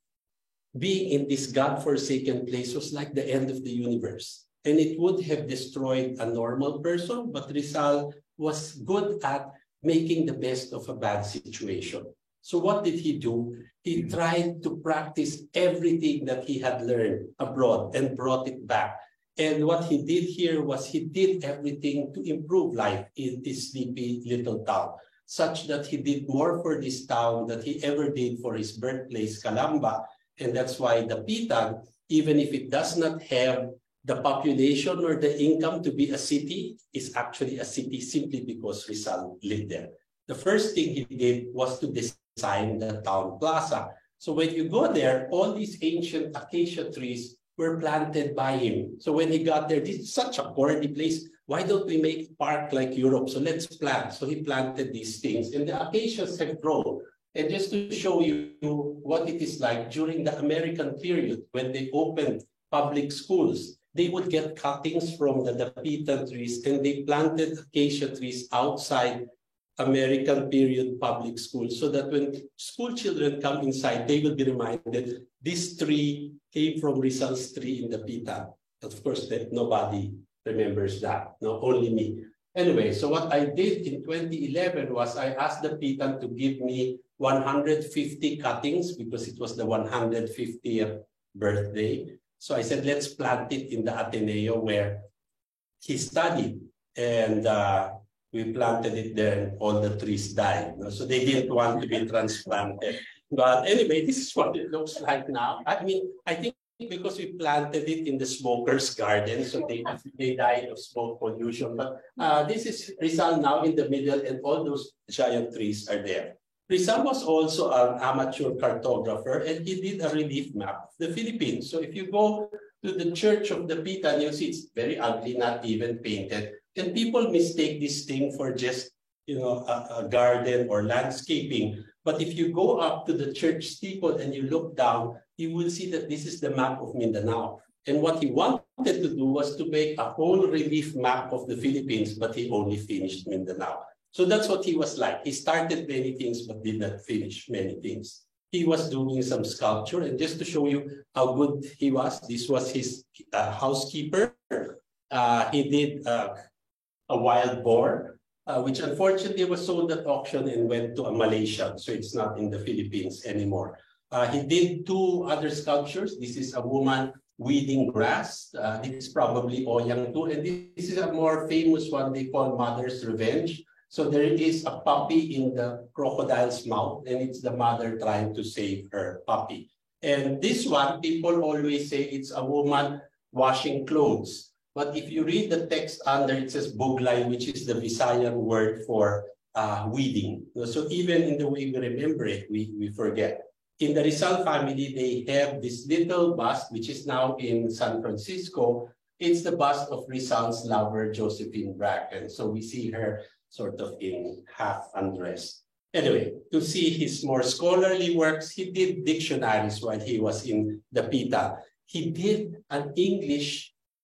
being in this godforsaken place was like the end of the universe. And it would have destroyed a normal person, but Rizal was good at making the best of a bad situation. So what did he do? He tried to practice everything that he had learned abroad and brought it back. And what he did here was he did everything to improve life in this sleepy little town, such that he did more for this town than he ever did for his birthplace, Calamba. And that's why Dapitan, even if it does not have the population or the income to be a city, is actually a city simply because Rizal lived there. The first thing he did was to design the town plaza. So when you go there, all these ancient acacia trees were planted by him. So when he got there, this is such a corny place. Why don't we make a park like Europe? So let's plant. So he planted these things, and the acacias have grown. And just to show you what it is like during the American period, when they opened public schools, they would get cuttings from the Dapitan trees, and they planted acacia trees outside American period public schools, so that when school children come inside, they will be reminded this tree came from Rizal's tree in Dapitan. Of course, that nobody remembers that, no, only me. Anyway, so what I did in 2011 was I asked Dapitan to give me 150 cuttings because it was the 150th birthday. So I said, let's plant it in the Ateneo where he studied. And we planted it there, and all the trees died. So they didn't want to be transplanted. But anyway, this is what it looks like now. I mean, I think because we planted it in the smoker's garden, so they died of smoke pollution. But this is Rizal now in the middle, and all those giant trees are there. Rizal was also an amateur cartographer, and he did a relief map of the Philippines. So if you go to the Church of the Pitan, you see it's very ugly, not even painted. And people mistake this thing for just, a garden or landscaping. But if you go up to the church steeple and you look down, you will see that this is the map of Mindanao. And what he wanted to do was to make a whole relief map of the Philippines, but he only finished Mindanao. So that's what he was like. He started many things, but did not finish many things. He was doing some sculpture, and just to show you how good he was, this was his housekeeper. He did a wild boar, which unfortunately was sold at auction and went to Malaysia, so it's not in the Philippines anymore. He did two other sculptures. This is a woman weeding grass. This is probably Oyang too, and this is a more famous one they call Mother's Revenge. So there is a puppy in the crocodile's mouth, and it's the mother trying to save her puppy. And this one, people always say it's a woman washing clothes. But if you read the text under, it says buglay, which is the Visayan word for weeding. So even in the way we remember it, we forget. In the Rizal family, they have this little bust, which is now in San Francisco. It's the bust of Rizal's lover, Josephine Bracken. So we see her sort of in half undressed. Anyway, to see his more scholarly works, he did dictionaries while he was in the PITA. He did an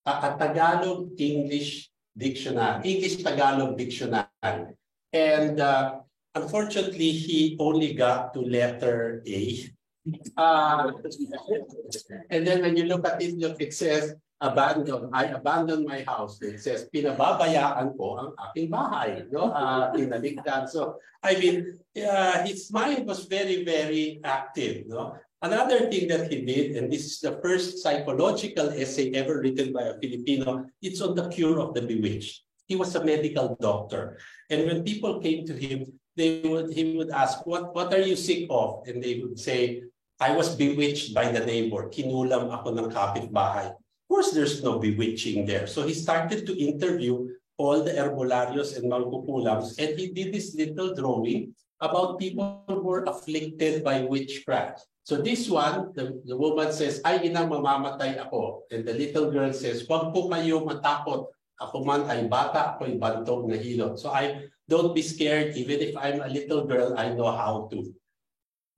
a Tagalog-English dictionary, English-Tagalog dictionary. And unfortunately, he only got to letter A. And then when you look at it, it says, abandon. I abandoned my house. It says, pinababayaan ko ang aking bahay. Pinaligtan. So, I mean, his mind was very, very active. Another thing that he did, and this is the first psychological essay ever written by a Filipino, it's on the cure of the bewitched. He was a medical doctor. And when people came to him, he would ask, what are you sick of? And they would say, I was bewitched by the neighbor. Kinulam ako ng kapitbahay. Of course, there's no bewitching there. So he started to interview all the herbolarios and mangkukulams, and he did this little drawing about people who were afflicted by witchcraft. So this one, the woman says, ay ina, mamamatay ako. And the little girl says, wag po kayo matakot. Ako man ay bata, ako'y bantog na hilot. So don't be scared. Even if I'm a little girl, I know how to.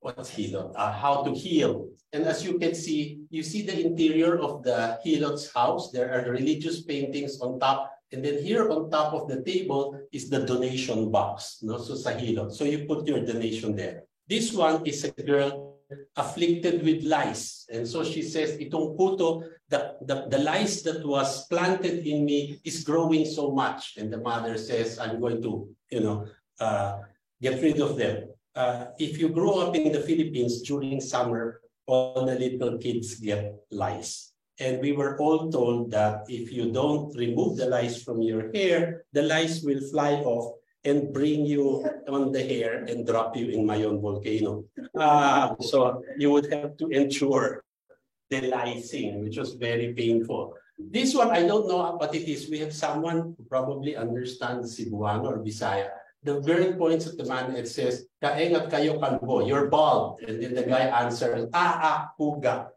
What's hilot? How to heal. And as you can see, you see the interior of the hilot's house. There are religious paintings on top. And then here on top of the table is the donation box. So sa hilot. So you put your donation there. This one is a girl afflicted with lice. And so she says, itong puto, the lice that was planted in me is growing so much. And the mother says, I'm going to, get rid of them. If you grow up in the Philippines during summer, all the little kids get lice. And we were all told that if you don't remove the lice from your hair, the lice will fly off and bring you on the hair and drop you in Mayon volcano. So you would have to endure the licing, which was very painful. This one, I don't know what it is. We have someone who probably understands Cebuano or Bisaya. The girl points at the man and says, kaengat kayo kalbo, you're bald. And then the guy answers, huga.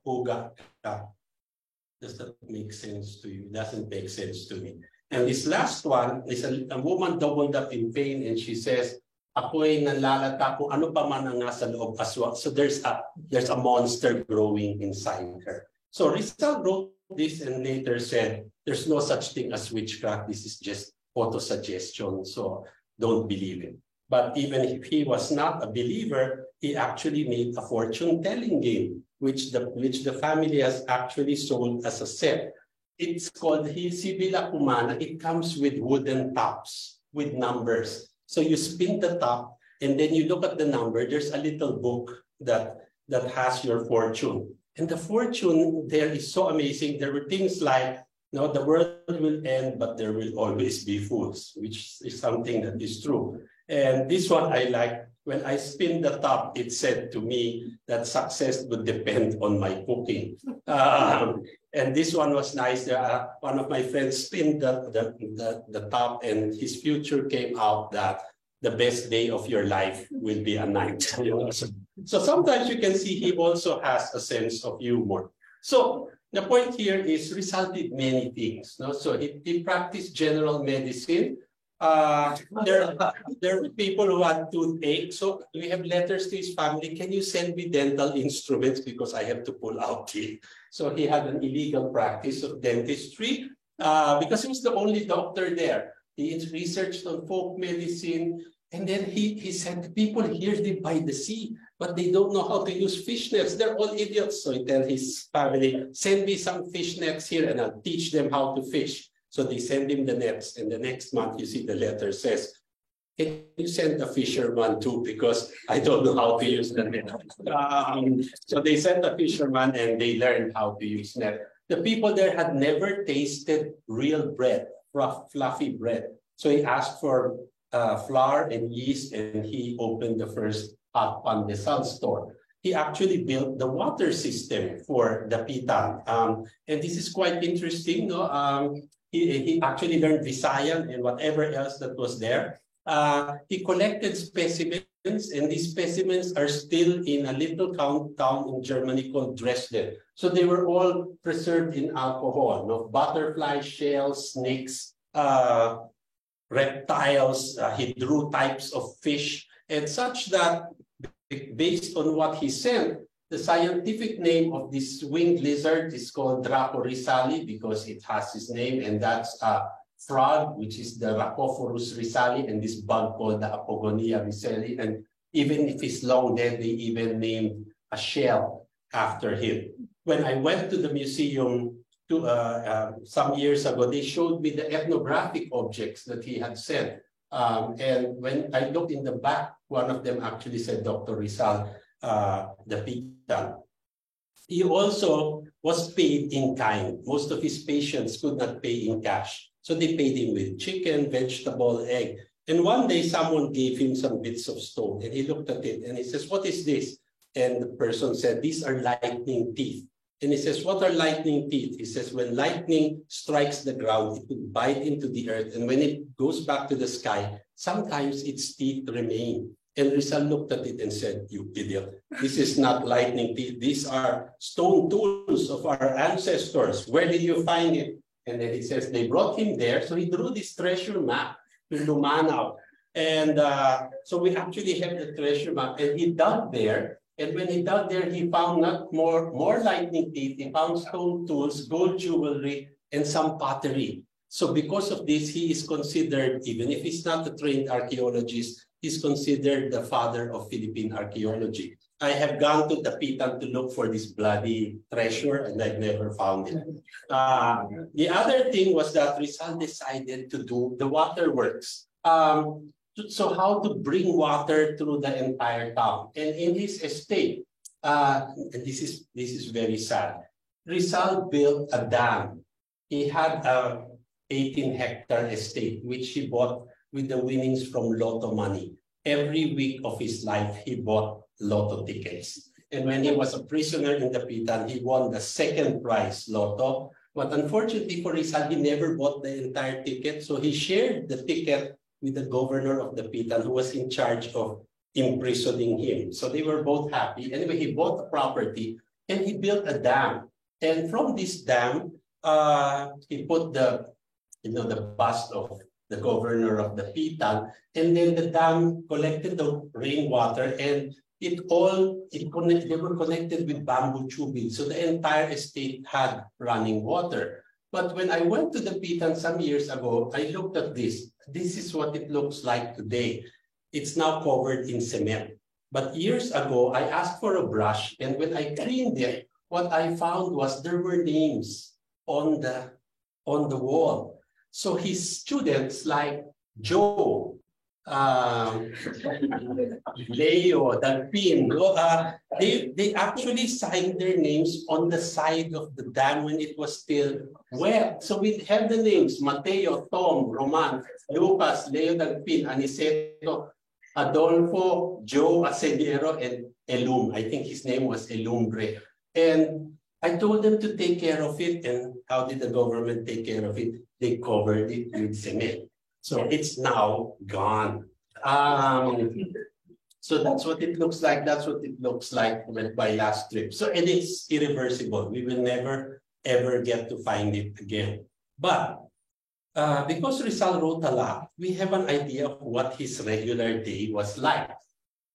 Does that make sense to you? It doesn't make sense to me. And this last one is a woman doubled up in pain, and she says, ako'y nalalata kung ano pa man ang nasa loob aswang. So there's a monster growing inside her. So Rizal wrote this and later said, there's no such thing as witchcraft. This is just auto-suggestion. So don't believe it. But even if he was not a believer, he actually made a fortune-telling game, which the family has actually sold as a set. It's called Sibila Kumana. It comes with wooden tops, with numbers. So you spin the top, and then you look at the number. There's a little book that has your fortune. And the fortune there is so amazing. There were things like, the world will end, but there will always be fools, which is something that is true. And this one I like, When I spin the top, it said to me that success would depend on my cooking. And this one was nice. One of my friends spinned the top, and his future came out that the best day of your life will be a night. So sometimes you can see he also has a sense of humor. So the point here is Rizal did many things. No? So he practiced general medicine. There are people who had toothache. So we have letters to his family. Can you send me dental instruments because I have to pull out teeth? So he had an illegal practice of dentistry because he was the only doctor there. He researched on folk medicine. And then he said, people here live by the sea, but they don't know how to use fish nets. They're all idiots. So he tells his family, send me some fish nets here and I'll teach them how to fish. So they send him the nets. And the next month, you see the letter says, can you send a fisherman too? Because I don't know how to use the net. So they sent a fisherman and they learned how to use net. The people there had never tasted real bread, fluffy bread. So he asked for flour and yeast, and he opened the first hot pandesal store. He actually built the water system for the Pitan. And this is quite interesting. No? He actually learned Visayan and whatever else that was there. He collected specimens, and these specimens are still in a little town in Germany called Dresden. So they were all preserved in alcohol. No? Butterfly shells, snakes, reptiles, he drew types of fish, and such that based on what he sent, the scientific name of this winged lizard is called Draco rizali because it has his name, and that's a frog, which is the Rhacophorus rizali, and this bug called the Apogonia rizali. And even if he's long dead, they even named a shell after him. When I went to the museum some years ago, they showed me the ethnographic objects that he had sent. And when I looked in the back, one of them actually said Dr. Rizal, the Pitan. He also was paid in kind. Most of his patients could not pay in cash. So they paid him with chicken, vegetable, egg. And one day someone gave him some bits of stone, and he looked at it and he says, what is this? And the person said, these are lightning teeth. And he says, what are lightning teeth? He says, when lightning strikes the ground, it will bite into the earth. And when it goes back to the sky, sometimes its teeth remain. And Rizal looked at it and said, you idiot, this is not lightning teeth. These are stone tools of our ancestors. Where did you find it? And then he says, they brought him there. So he drew this treasure map to Lumanao. And so we actually have the treasure map. And he dug there. And when he dug there, he found not more lightning teeth. He found stone tools, gold jewelry, and some pottery. So because of this, he is considered, even if he's not a trained archaeologist, he's considered the father of Philippine archaeology. I have gone to the Pitan to look for this bloody treasure, and I've never found it. The other thing was that Rizal decided to do the waterworks. So how to bring water through the entire town. And in his estate, and this is very sad, Rizal built a dam. He had a 18-hectare estate, which he bought with the winnings from lotto money. Every week of his life, he bought lotto tickets. And when he was a prisoner in the Pitan, he won the second prize lotto. But unfortunately for Rizal, he never bought the entire ticket. So he shared the ticket with the governor of the Pitan, who was in charge of imprisoning him. So they were both happy. Anyway, he bought the property and he built a dam. And from this dam, he put the bust of the governor of the Pitan, and then the dam collected the rainwater, and they were connected with bamboo tubing. So the entire estate had running water. But when I went to the Pitan some years ago, I looked at this. This is what it looks like today. It's now covered in cement. But years ago, I asked for a brush, and when I cleaned it, what I found was there were names on the wall. So his students like Joe, Leo, Dalpin, they actually signed their names on the side of the dam when it was still wet. So we have the names, Mateo, Tom, Roman, Lucas, Leo, Dalpin, Aniceto. Adolfo, Joe Aceñero, and Elum. I think his name was Elumbre. And I told them to take care of it. And how did the government take care of it? They covered it with cement. So it's now gone. So that's what it looks like. That's what it looks like with my last trip. So, and it's irreversible. We will never, ever get to find it again. But because Rizal wrote a lot, we have an idea of what his regular day was like.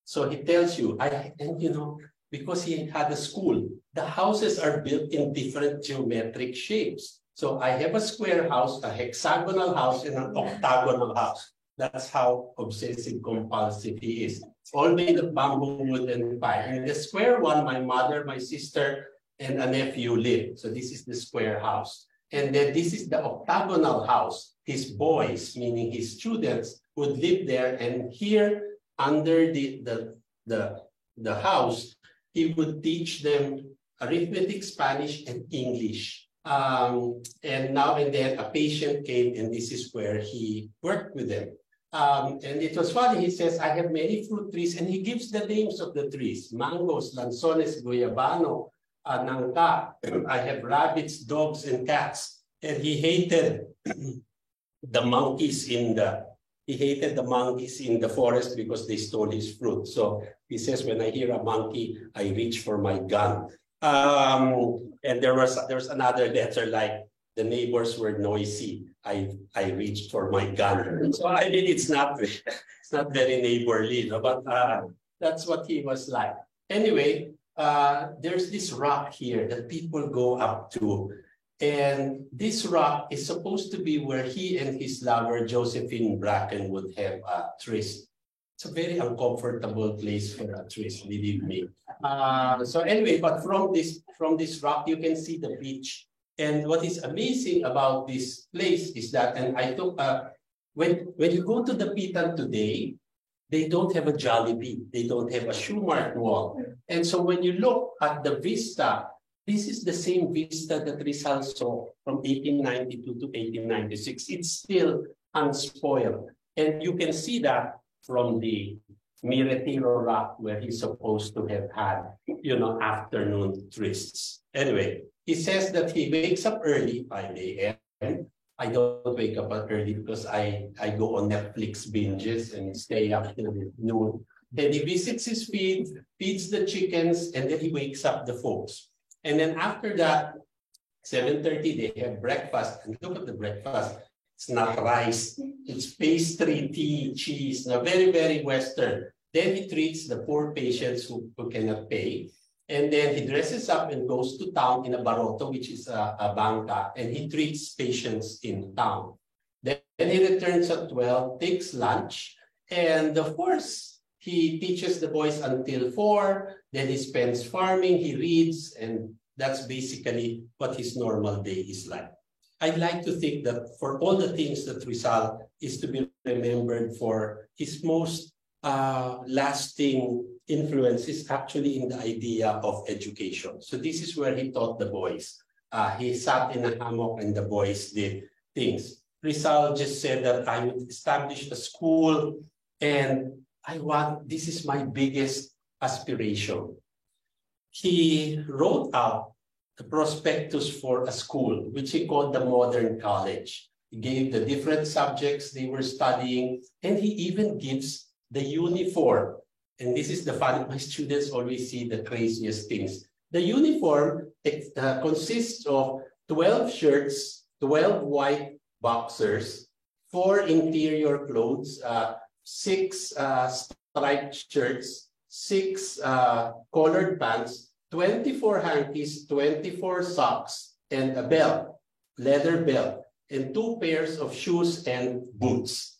So he tells you, and you know, because he had a school, the houses are built in different geometric shapes. So I have a square house, a hexagonal house, and an octagonal house. That's how obsessive compulsive he is. It's all made of bamboo, wood, and fire. In the square one, my mother, my sister, and a nephew live. So this is the square house. And then this is the octagonal house. His boys, meaning his students, would live there. And here, under the house, he would teach them arithmetic, Spanish, and English. And now and then a patient came, and this is where he worked with them. And it was funny, he says, I have many fruit trees, and he gives the names of the trees: mangoes, lanzones, guayabano, nangka. I have rabbits, dogs, and cats. And he hated the monkeys in the forest because they stole his fruit. So he says, when I hear a monkey, I reach for my gun. And there was another letter like, the neighbors were noisy. I reached for my gun. So I mean, it's not very neighborly, but that's what he was like. Anyway, there's this rock here that people go up to. And this rock is supposed to be where he and his lover, Josephine Bracken, would have a tryst. It's a very uncomfortable place for a tryst, believe me. So anyway, but from this rock, you can see the beach. And what is amazing about this place is that, and I took, when you go to the Pitan today, they don't have a Jollibee, they don't have a Shoemart Mall. And so when you look at the vista, this is the same vista that Rizal saw from 1892 to 1896. It's still unspoiled. And you can see that from the Mi Retiro rock where he's supposed to have had, you know, afternoon trysts. Anyway, he says that he wakes up early, 5 a.m. I don't wake up early because I go on Netflix binges and stay up till noon. Then he visits his feed, feeds the chickens, and then he wakes up the folks. And then after that, 7:30, they have breakfast. And look at the breakfast. It's not rice. It's pastry, tea, cheese. Now, very, very Western. Then he treats the poor patients who cannot pay. And then he dresses up and goes to town in a baroto, which is a banca. And he treats patients in town. Then he returns at 12, takes lunch. And of course, he teaches the boys until 4, then he spends farming, he reads, and that's basically what his normal day is like. I'd like to think that for all the things that Rizal is to be remembered for, his most lasting influence is actually in the idea of education. So this is where he taught the boys. He sat in a hammock and the boys did things. Rizal just said that I would establish a school and this is my biggest aspiration. He wrote out the prospectus for a school, which he called the Modern College. He gave the different subjects they were studying, and he even gives the uniform. And this is the fun, my students always see the craziest things. The uniform consists of 12 shirts, 12 white boxers, 4 interior clothes, 6 striped shirts, 6 colored pants, 24 hankies, 24 socks, and a belt, leather belt, and 2 pairs of shoes and boots.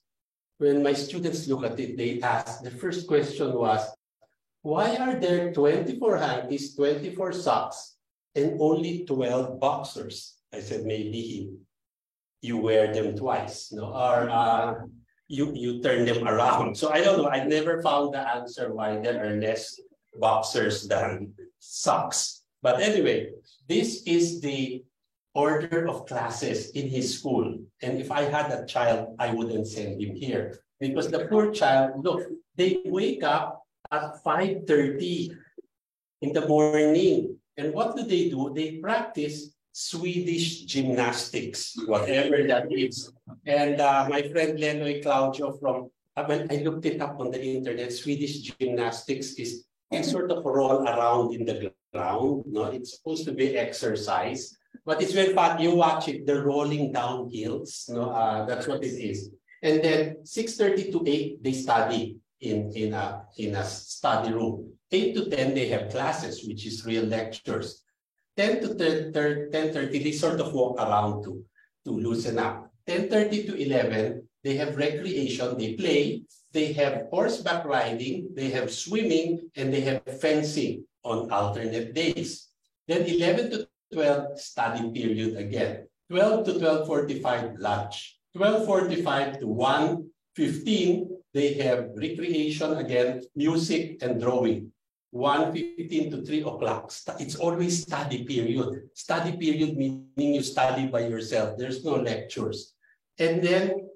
When my students look at it, they ask, the first question was, why are there 24 hankies, 24 socks, and only 12 boxers? I said, maybe you wear them twice, no? Or you turn them around. So I don't know. I never found the answer why there are less boxers than socks. But anyway, this is the order of classes in his school. And if I had a child, I wouldn't send him here because the poor child, look, they wake up at 5:30 in the morning. And what do? They practice Swedish gymnastics, whatever that is. And my friend Lenoy Claudio when I looked it up on the internet, Swedish gymnastics is a sort of roll around in the ground. No, it's supposed to be exercise, but it's very fun. You watch it, they're rolling down hills. No, that's what it is. And then 6:30 to 8, they study in a study room. 8 to 10, they have classes, which is real lectures. 10 to 10:30, they sort of walk around to loosen up. 10:30 to 11, they have recreation, they play, they have horseback riding, they have swimming, and they have fencing on alternate days. Then 11 to 12, study period again. 12 to 12:45, lunch. 12:45 to 1:15, they have recreation again, music and drawing. 1:15 to 3 o'clock. It's always study period. Study period meaning you study by yourself. There's no lectures. And then,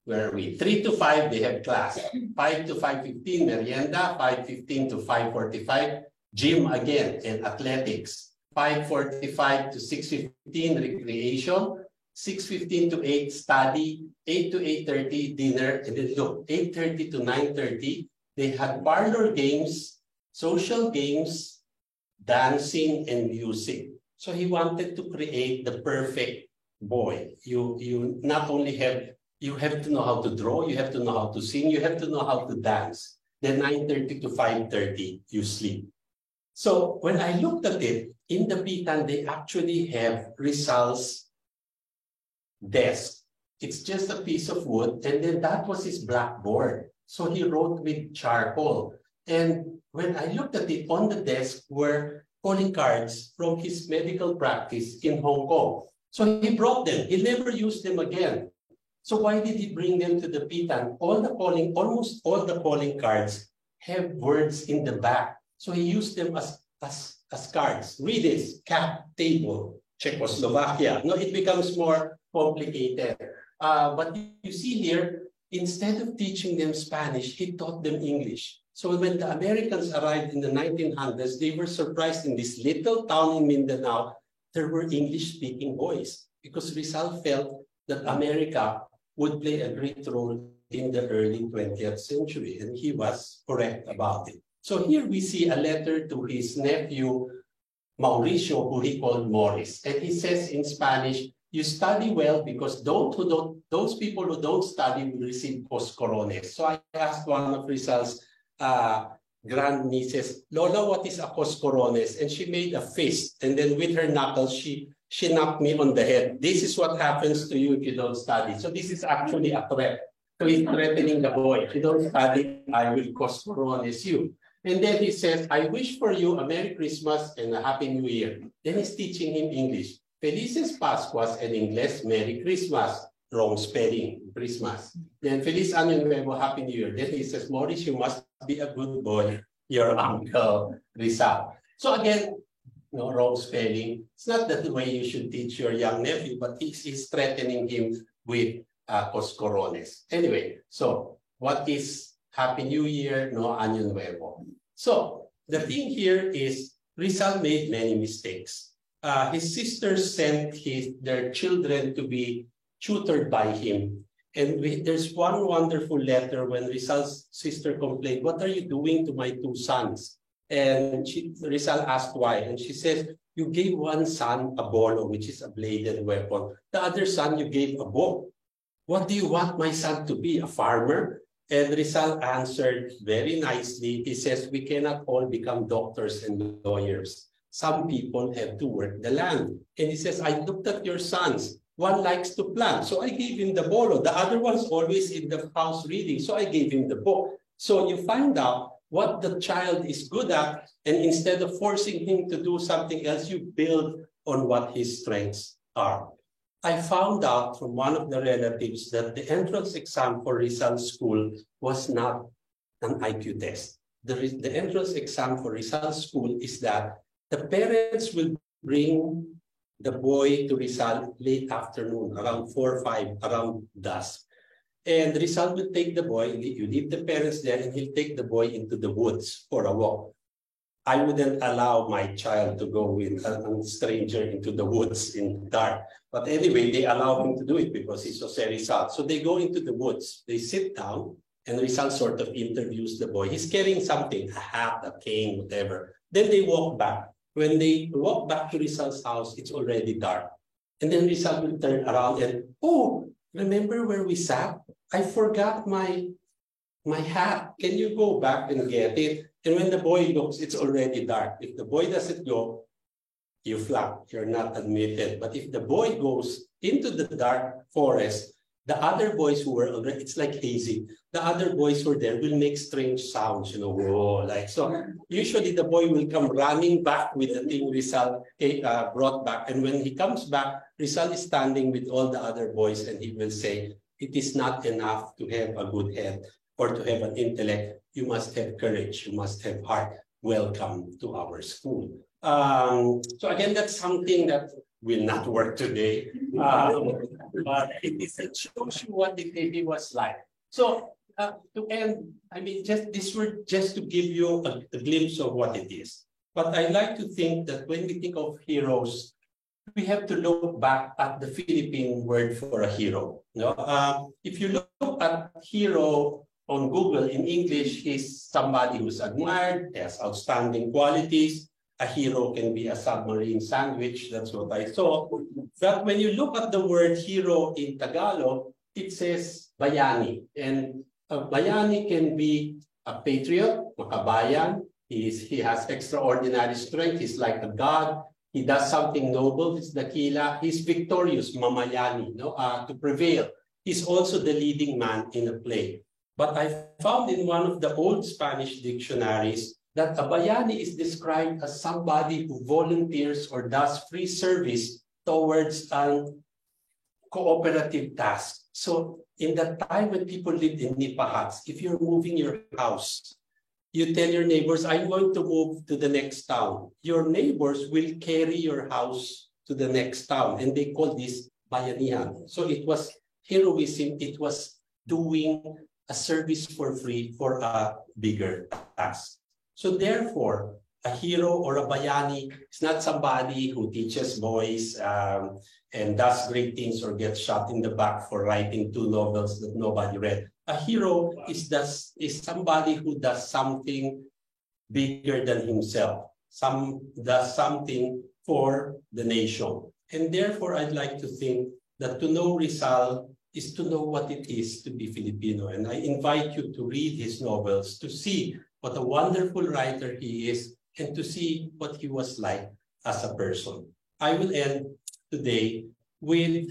where are we? 3 to 5, they have class. 5 to 5:15, merienda. 5:15 to 5:45, gym again and athletics. 5:45 to 6:15, recreation. 6:15 to 8, study. 8 to 8:30, dinner. And then look, 8:30 to 9:30, they had parlor games, social games, dancing, and music. So he wanted to create the perfect boy. You not only you have to know how to draw, you have to know how to sing, you have to know how to dance. Then 9:30 to 5:30, you sleep. So when I looked at it, in the Pitan, they actually have Rizal's desk. It's just a piece of wood, and then that was his blackboard. So he wrote with charcoal. And when I looked at it, on the desk were calling cards from his medical practice in Hong Kong. So he brought them. He never used them again. So why did he bring them to the Pitan? Almost all the calling cards have words in the back. So he used them as cards. Read this: cap, table, Czechoslovakia. No, it becomes more complicated. But you see here, instead of teaching them Spanish, he taught them English. So when the Americans arrived in the 1900s, they were surprised in this little town in Mindanao, there were English-speaking boys, because Rizal felt that America would play a great role in the early 20th century, and he was correct about it. So here we see a letter to his nephew, Mauricio, who he called Morris. And he says in Spanish, you study well because those people who don't study will receive coscorones. So I asked one of Rizal's grandnieces, Lola, what is a coscorones? And she made a fist. And then with her knuckles, she knocked me on the head. This is what happens to you if you don't study. So this is actually a threat. So he's threatening the boy. If you don't study, I will coscorones you. And then he says, I wish for you a Merry Christmas and a Happy New Year. Then he's teaching him English. Felices Pascuas and English, Merry Christmas. Wrong spelling, Christmas. Then Feliz Año Nuevo, Happy New Year. Then he says, Morris, you must be a good boy, your uncle Rizal. So again, no, wrong spelling. It's not that the way you should teach your young nephew, but he's threatening him with coscorones. Anyway, so what is Happy New Year, no Año Nuevo? So the thing here is Rizal made many mistakes. His sisters sent their children to be tutored by him. And there's one wonderful letter when Rizal's sister complained, what are you doing to my 2 sons? And Rizal asked why. And she says, you gave one son a bolo, which is a bladed weapon. The other son, you gave a bow. What do you want my son to be, a farmer? And Rizal answered very nicely. He says, we cannot all become doctors and lawyers. Some people have to work the land. And he says, I looked at your sons. One likes to plant, so I gave him the bolo. The other one's always in the house reading, so I gave him the book. So you find out what the child is good at, and instead of forcing him to do something else, you build on what his strengths are. I found out from one of the relatives that the entrance exam for Rizal's school was not an IQ test. The entrance exam for Rizal's school is that the parents will bring the boy to Rizal late afternoon, around 4 or 5, around dusk. And Rizal will take the boy, you leave the parents there, and he'll take the boy into the woods for a walk. I wouldn't allow my child to go with a stranger into the woods in the dark. But anyway, they allow him to do it because he's Jose Rizal. So they go into the woods, they sit down, and Rizal sort of interviews the boy. He's carrying something, a hat, a cane, whatever. Then they walk back. When they walk back to Rizal's house, it's already dark. And then Rizal will turn around and, oh, remember where we sat? I forgot my hat. Can you go back and get it? And when the boy looks, it's already dark. If the boy doesn't go, you flunk, you're not admitted. But if the boy goes into the dark forest, the other boys who were already, it's like hazy. The other boys who were there will make strange sounds, you know, whoa, like so. Usually the boy will come running back with the thing Rizal brought back. And when he comes back, Rizal is standing with all the other boys and he will say, it is not enough to have a good head or to have an intellect. You must have courage. You must have heart. Welcome to our school. So again, that's something that will not work today. But it shows you what the baby was like. So to end, I mean, this were just to give you a glimpse of what it is. But I like to think that when we think of heroes, we have to look back at the Philippine word for a hero. If you look at hero on Google in English, he's somebody who's admired, has outstanding qualities. A hero can be a submarine sandwich. That's what I saw. But when you look at the word hero in Tagalog, it says bayani. And a bayani can be a patriot, makabayan. He has extraordinary strength. He's like a god. He does something noble. He's dakila. He's victorious, mamayani, to prevail. He's also the leading man in a play. But I found in one of the old Spanish dictionaries that a bayani is described as somebody who volunteers or does free service towards a cooperative task. So in the time when people lived in nipa huts, if you're moving your house, you tell your neighbors, I'm going to move to the next town. Your neighbors will carry your house to the next town, and they call this bayanihan. So it was heroism, it was doing a service for free for a bigger task. So therefore, a hero or a bayani is not somebody who teaches boys and does great things or gets shot in the back for writing 2 novels that nobody read. A hero is somebody who does something bigger than himself, does something for the nation. And therefore, I'd like to think that to know Rizal is to know what it is to be Filipino. And I invite you to read his novels, to see what a wonderful writer he is, and to see what he was like as a person. I will end today with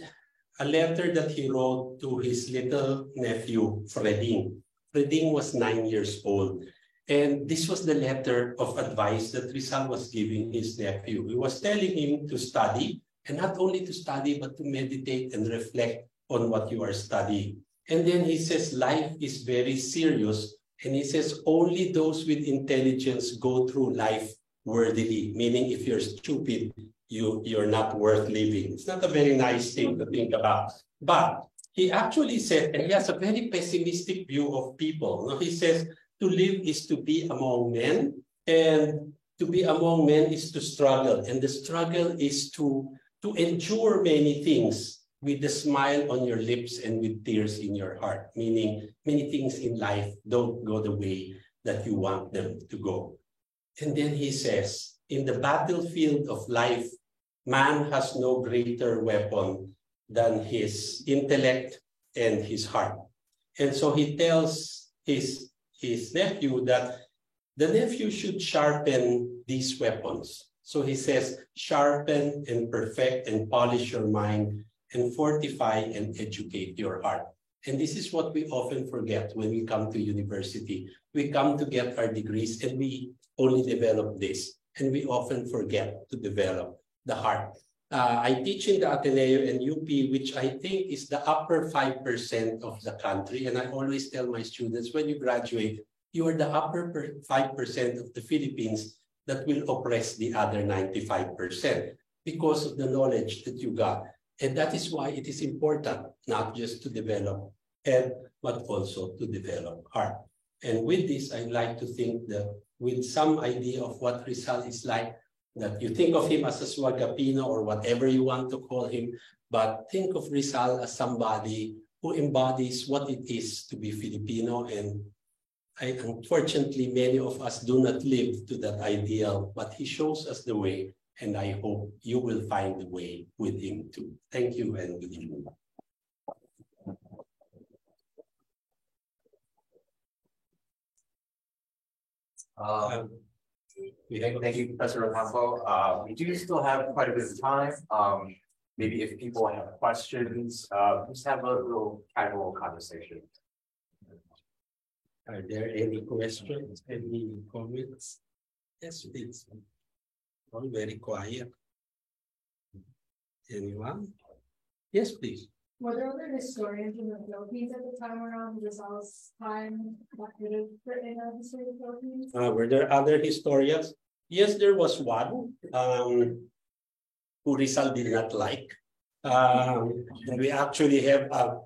a letter that he wrote to his little nephew, Freding. Freding was 9 years old. And this was the letter of advice that Rizal was giving his nephew. He was telling him to study, and not only to study, but to meditate and reflect on what you are studying. And then he says, life is very serious. And he says, only those with intelligence go through life worthily, meaning if you're stupid, you're not worth living. It's not a very nice thing to think about. But he actually said, and he has a very pessimistic view of people. He says, to live is to be among men, and to be among men is to struggle. And the struggle is to endure many things with a smile on your lips and with tears in your heart, meaning many things in life don't go the way that you want them to go. And then he says, in the battlefield of life, man has no greater weapon than his intellect and his heart. And so he tells his nephew that the nephew should sharpen these weapons. So he says, sharpen and perfect and polish your mind, and fortify and educate your heart. And this is what we often forget when we come to university. We come to get our degrees and we only develop this. And we often forget to develop the heart. I teach in the Ateneo and UP, which I think is the upper 5% of the country. And I always tell my students, when you graduate, you are the upper 5% of the Philippines that will oppress the other 95% because of the knowledge that you got. And that is why it is important not just to develop but also to develop art. And with this, I'd like to think that with some idea of what Rizal is like, that you think of him as a Swagapino or whatever you want to call him, but think of Rizal as somebody who embodies what it is to be Filipino. And unfortunately, many of us do not live to that ideal, but he shows us the way, and I hope you will find the way with him too. Thank you and good evening.
Thank you, Professor Ocampo. We do still have quite a bit of time. Maybe if people have questions, just have a little casual conversation.
Are there any questions, any comments? Yes, please. All very quiet. Anyone? Yes, please.
Were there other historians in the Philippines at the time around Rizal's time that could have written a history of the Philippines?
Were there other historians? Yes, there was one who Rizal did not like. We actually have a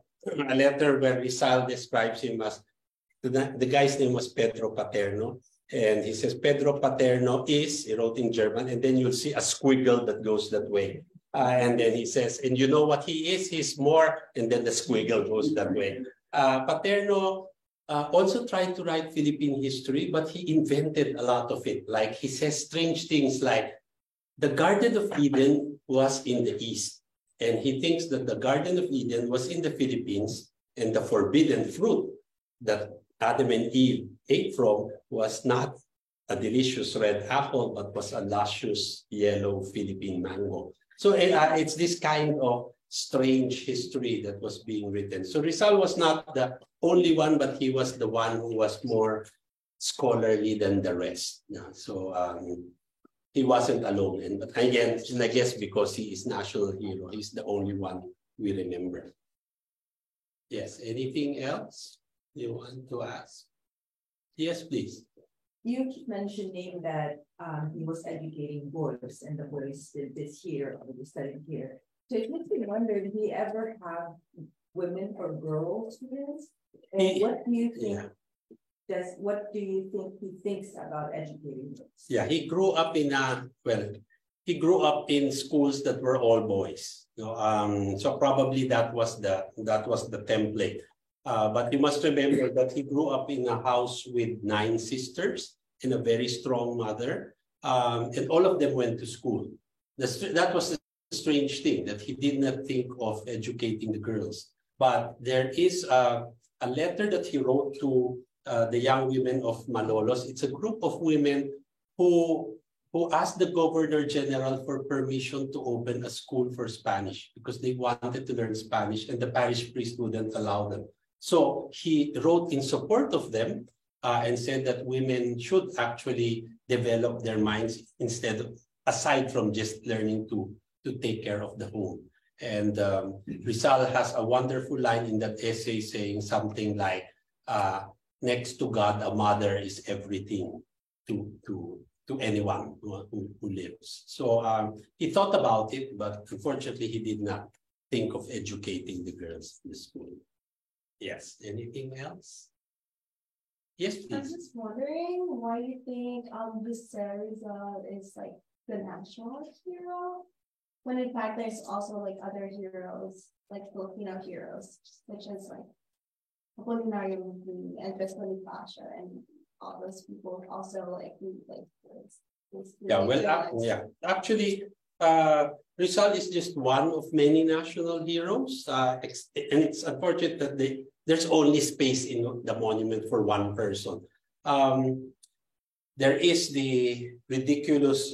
letter where Rizal describes him as, the guy's name was Pedro Paterno. And he says, Pedro Paterno is, he wrote in German, and then you'll see a squiggle that goes that way. And then he says, and you know what he is? He's more, and then the squiggle goes that way. Paterno also tried to write Philippine history, but he invented a lot of it. Like he says strange things like, the Garden of Eden was in the East. And he thinks that the Garden of Eden was in the Philippines, and the forbidden fruit that Adam and Eve ate from was not a delicious red apple, but was a luscious yellow Philippine mango. So it's this kind of strange history that was being written. So Rizal was not the only one, but he was the one who was more scholarly than the rest. Yeah, so he wasn't alone. And but again, I guess because he is national hero, he's the only one we remember. Yes, anything else you want to ask? Yes, please.
You keep mentioning that he was educating boys and the boys did this here or they studied here. So it makes me wonder, did he ever have women or girl students? And what do you think what do you think he thinks about educating them?
Yeah, he grew up in he grew up in schools that were all boys. So probably that was the template. But you must remember that he grew up in a house with 9 sisters and a very strong mother. And all of them went to school. That was the strange thing, that he did not think of educating the girls. But there is a letter that he wrote to the young women of Malolos. It's a group of women who asked the Governor General for permission to open a school for Spanish because they wanted to learn Spanish and the parish priest wouldn't allow them. So he wrote in support of them and said that women should actually develop their minds aside from just learning to take care of the home. And Rizal has a wonderful line in that essay saying something like, next to God, a mother is everything to anyone who lives. So he thought about it, but unfortunately he did not think of educating the girls in the school. Yes, anything else? Yes, please.
I'm just wondering why you think Rizal is like the national hero, when in fact there's also like other heroes, like Filipino heroes, such as like Apolinario Mabini and Bonifacio and all those people also like
actually Rizal is just one of many national heroes, and it's unfortunate that there's only space in the monument for one person. There is the ridiculous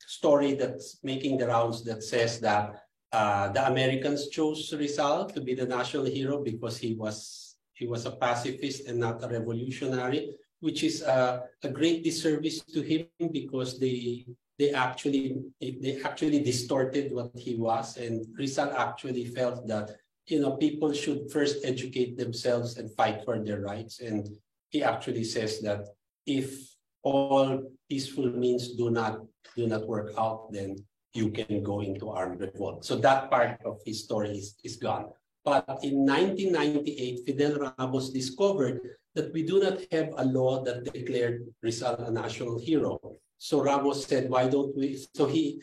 story that's making the rounds that says that the Americans chose Rizal to be the national hero because he was a pacifist and not a revolutionary, which is a great disservice to him because they actually distorted what he was, and Rizal actually felt that people should first educate themselves and fight for their rights. And he actually says that if all peaceful means do not work out, then you can go into armed revolt. So that part of his story is gone. But in 1998, Fidel Ramos discovered that we do not have a law that declared Rizal a national hero. So Ramos said, why don't we? So he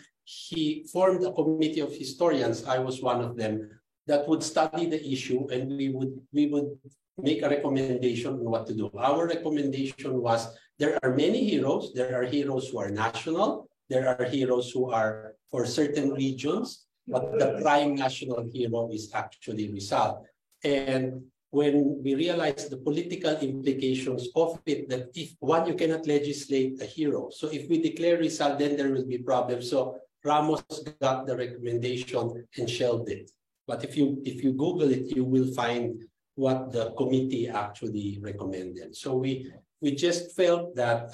formed a committee of historians, I was one of them, that would study the issue, and we would make a recommendation on what to do. Our recommendation was, there are many heroes. There are heroes who are national. There are heroes who are for certain regions, but the prime national hero is actually Rizal. And when we realized the political implications of it, that if one, you cannot legislate a hero. So if we declare Rizal, then there will be problems. So Ramos got the recommendation and shelved it. But if you Google it, you will find what the committee actually recommended. So we just felt that,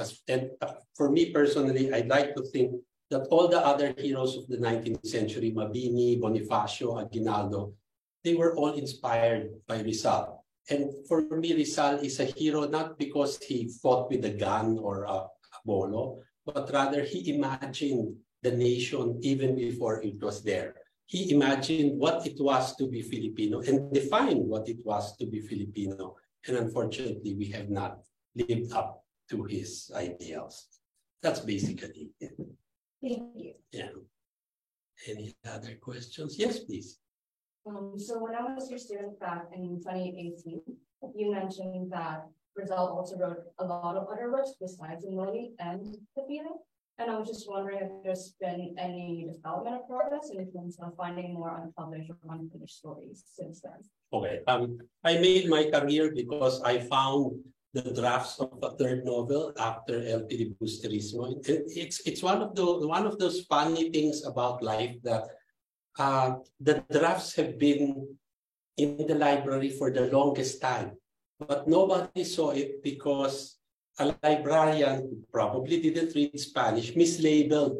for me personally, I'd like to think that all the other heroes of the 19th century, Mabini, Bonifacio, Aguinaldo, they were all inspired by Rizal. And for me, Rizal is a hero not because he fought with a gun or a bolo, but rather he imagined the nation even before it was there. He imagined what it was to be Filipino and defined what it was to be Filipino. And unfortunately, we have not lived up to his ideals. That's basically it.
Thank you.
Yeah. Any other questions? Yes, please.
So when I was your student back in 2018, you mentioned that Rizal also wrote a lot of other works besides Noli and Pipino. And I was just wondering if there's been any development of progress in terms of finding more unpublished or unfinished stories since then.
Okay. I made my career because I found the drafts of a third novel after El Filibusterismo. It's one of those funny things about life that the drafts have been in the library for the longest time, but nobody saw it because a librarian who probably didn't read Spanish mislabeled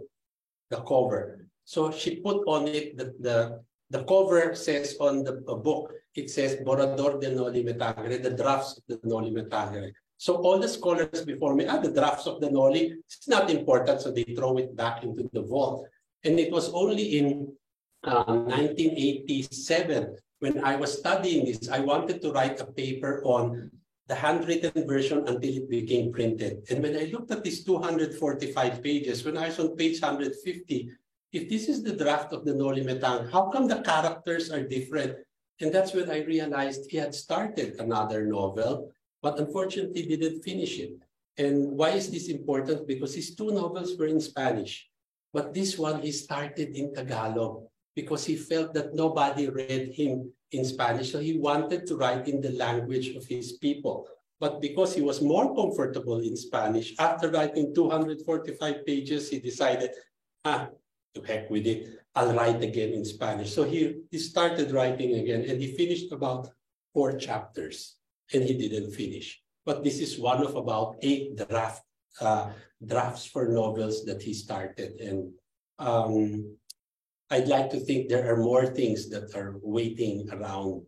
the cover. So she put on it the cover says on the book, it says Borrador de Noli Me Tangere, the drafts of the Noli Me Tangere. So all the scholars before me, the drafts of the Noli, it's not important, so they throw it back into the vault. And it was only in 1987 when I was studying this, I wanted to write a paper on the handwritten version until it became printed. And when I looked at these 245 pages, when I was on page 150, if this is the draft of the Noli Me Tangere, how come the characters are different? And that's when I realized he had started another novel, but unfortunately didn't finish it. And why is this important? Because his two novels were in Spanish, but this one he started in Tagalog because he felt that nobody read him in Spanish. So he wanted to write in the language of his people. But because he was more comfortable in Spanish, after writing 245 pages, he decided, to heck with it, I'll write again in Spanish. So he started writing again, and he finished about 4 chapters, and he didn't finish. But this is one of about 8 drafts for novels that he started. And I'd like to think there are more things that are waiting around,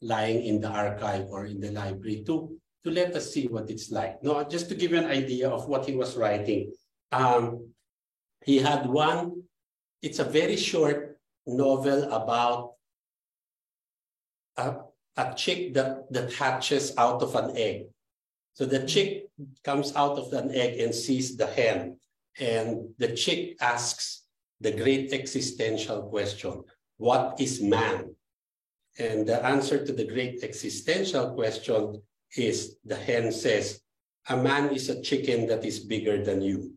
lying in the archive or in the library to let us see what it's like. No, just to give you an idea of what he was writing. He had one, it's a very short novel about a chick that hatches out of an egg. So the chick comes out of an egg and sees the hen. And the chick asks the great existential question, what is man? And the answer to the great existential question is, the hen says, a man is a chicken that is bigger than you.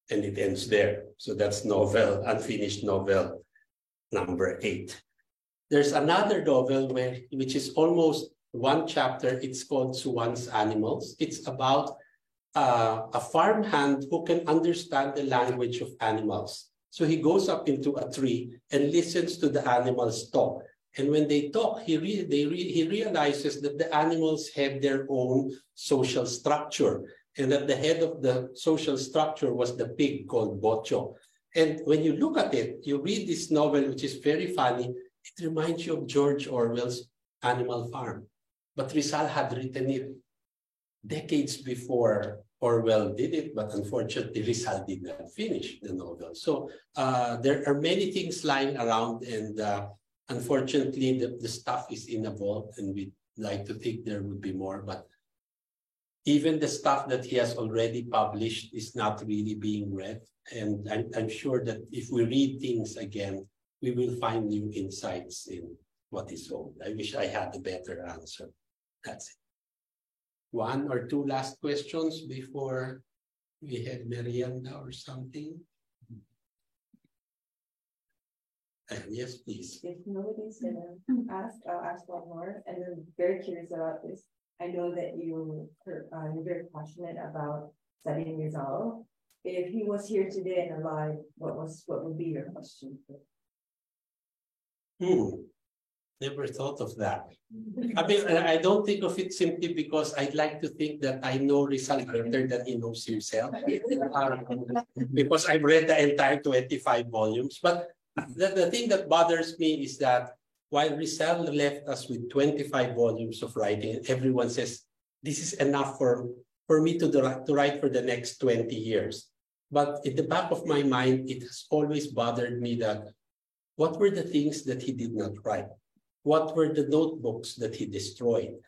And it ends there. So that's novel, unfinished novel number 8. There's another novel which is almost 1 chapter. It's called Swan's Animals. It's about a farmhand who can understand the language of animals. So he goes up into a tree and listens to the animals talk. And when they talk, he realizes that the animals have their own social structure. And at the head of the social structure was the pig called Bocho. And when you look at it, you read this novel, which is very funny. It reminds you of George Orwell's Animal Farm. But Rizal had written it decades before Orwell did it, but unfortunately Rizal did not finish the novel. So there are many things lying around, and Unfortunately, the stuff is in a vault, and we'd like to think there would be more, but even the stuff that he has already published is not really being read. And I'm sure that if we read things again, we will find new insights in what is old. I wish I had a better answer. That's it. One or two last questions before we have merienda or something. Yes, please.
If nobody's gonna ask, I'll ask one more, and I'm very curious about this. I know that you're very passionate about studying Rizal. If he was here today and alive, what would be your question?
Never thought of that. I mean, I don't think of it simply because I'd like to think that I know Rizal better than he knows himself. Because I've read the entire 25 volumes. But the thing that bothers me is that while Rizal left us with 25 volumes of writing, everyone says, this is enough for me to write for the next 20 years. But in the back of my mind, it has always bothered me that what were the things that he did not write? What were the notebooks that he destroyed?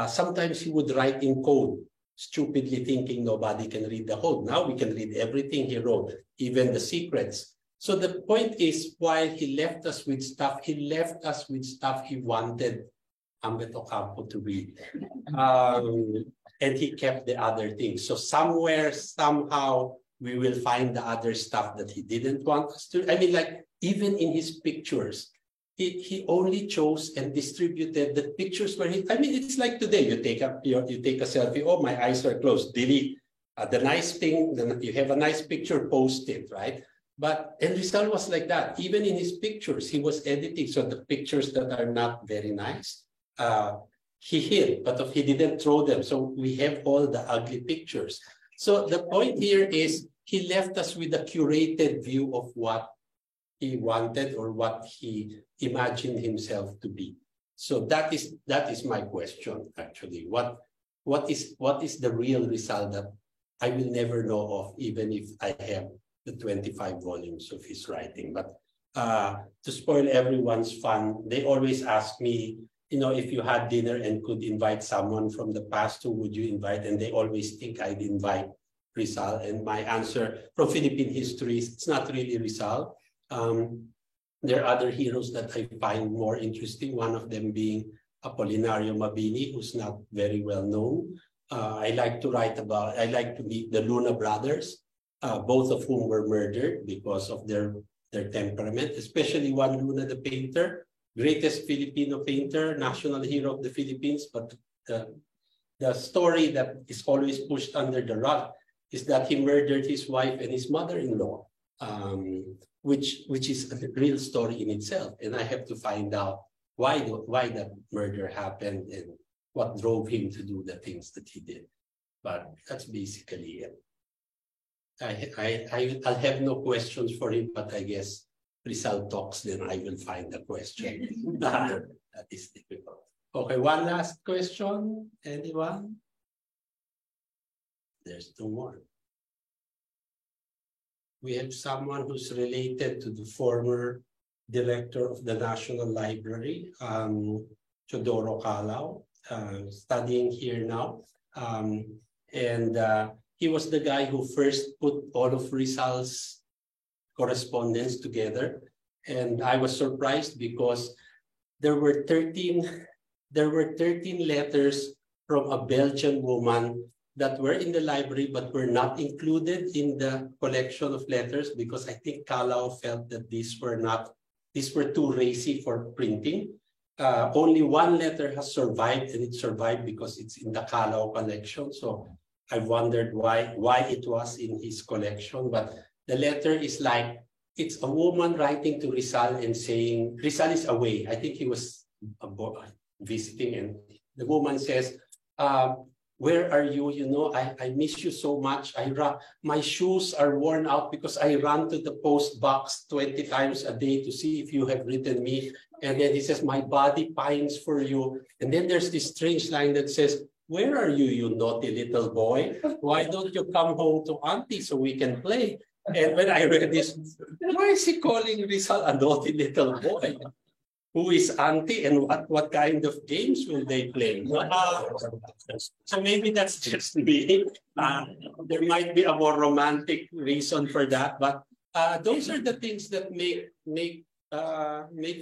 Sometimes he would write in code, stupidly thinking nobody can read the code. Now we can read everything he wrote, even the secrets. So the point is, while he left us with stuff, he left us with stuff he wanted Humberto Campo to read. And he kept the other things. So somewhere, somehow, we will find the other stuff that he didn't want us to. I mean, like, even in his pictures, he only chose and distributed the pictures where he, I mean, it's like today, you take a selfie, oh, my eyes are closed, delete. The nice thing, you have a nice picture, post it, right? But, and Rizal was like that. Even in his pictures, he was editing. So the pictures that are not very nice, he hid, but he didn't throw them. So we have all the ugly pictures. So the point here is he left us with a curated view of what he wanted or what he imagined himself to be. So that is my question, actually. What is the real result that I will never know of, even if I have the 25 volumes of his writing? But to spoil everyone's fun, they always ask me, you know, if you had dinner and could invite someone from the past, who would you invite? And they always think I'd invite Rizal. And my answer from Philippine history is it's not really Rizal. There are other heroes that I find more interesting, one of them being Apolinario Mabini, who's not very well known. I like to meet the Luna brothers, both of whom were murdered because of their temperament, especially one Luna the painter, greatest Filipino painter, national hero of the Philippines. But the story that is always pushed under the rug is that he murdered his wife and his mother-in-law, which is a real story in itself. And I have to find out why that murder happened and what drove him to do the things that he did. But that's basically it. I'll have no questions for him, but I guess Rizal talks, then I will find the question. That is difficult. Okay, one last question. Anyone? There's no more. We have someone who's related to the former director of the National Library, Teodoro Calao, studying here now. He was the guy who first put all of Rizal's correspondence together. And I was surprised because there were 13 letters from a Belgian woman that were in the library but were not included in the collection of letters, because I think Calao felt that these were too racy for printing. Only one letter has survived, and it survived because it's in the Calao collection. So I wondered why it was in his collection. But the letter is like, it's a woman writing to Rizal and saying, Rizal is away. I think he was visiting, and the woman says, where are you? You know, I miss you so much. My shoes are worn out because I run to the post box 20 times a day to see if you have written me. And then he says, my body pines for you. And then there's this strange line that says, where are you, you naughty little boy? Why don't you come home to auntie so we can play? And when I read this, why is he calling Rizal a naughty little boy? who is auntie and what kind of games will they play? So maybe that's just me. There might be a more romantic reason for that, but those are the things that make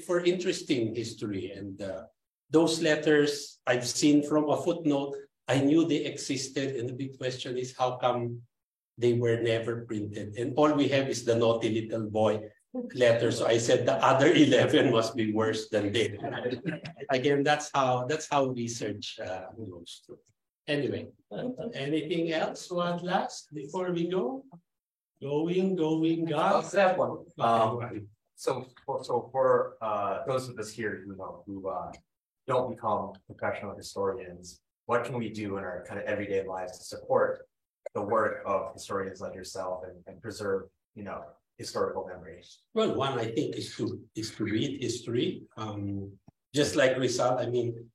for interesting history. And those letters I've seen from a footnote, I knew they existed, and the big question is how come they were never printed? And all we have is the naughty little boy letter. So I said the other 11 must be worse than they. Again, that's how research goes through. Anyway, anything else? One last before we go? Going,
I'll
guys.
say one. So for those of us here who don't become professional historians, what can we do in our kind of everyday lives to support the work of historians like yourself and preserve, historical memories?
Well, one I think is to read history. Just like Rizal, I mean,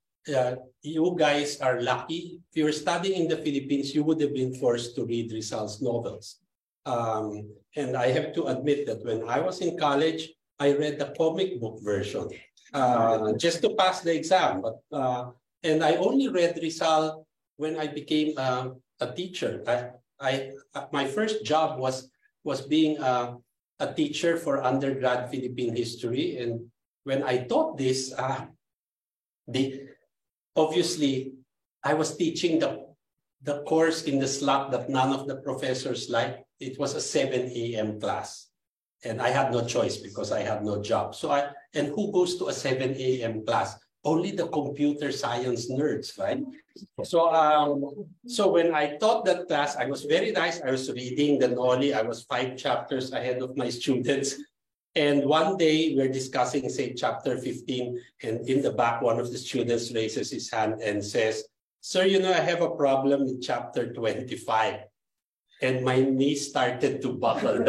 you guys are lucky. If you're studying in the Philippines, you would have been forced to read Rizal's novels. And I have to admit that when I was in college, I read the comic book version just to pass the exam. But and I only read Rizal when I became a teacher. My first job was being a teacher for undergrad Philippine history, and when I taught this, obviously I was teaching the course in the slot that none of the professors liked. It was a 7 a.m. class, and I had no choice because I had no job. And who goes to a 7 a.m. class? Only the computer science nerds, right? So when I taught that class, I was very nice. I was reading the Noli. I was 5 chapters ahead of my students. And one day we're discussing, say, chapter 15, and in the back, one of the students raises his hand and says, "Sir, I have a problem with chapter 25. And my knee started to buckle.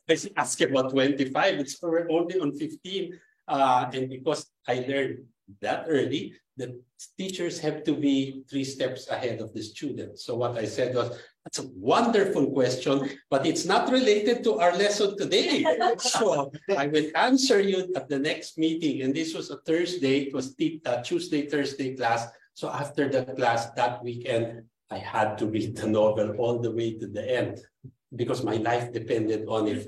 I asked about 25. It's only on 15. And because I learned that early, the teachers have to be 3 steps ahead of the students. So what I said was, that's a wonderful question, but it's not related to our lesson today. So I will answer you at the next meeting. And this was a Thursday. It was Tuesday, Thursday class. So after the class that weekend, I had to read the novel all the way to the end because my life depended on it.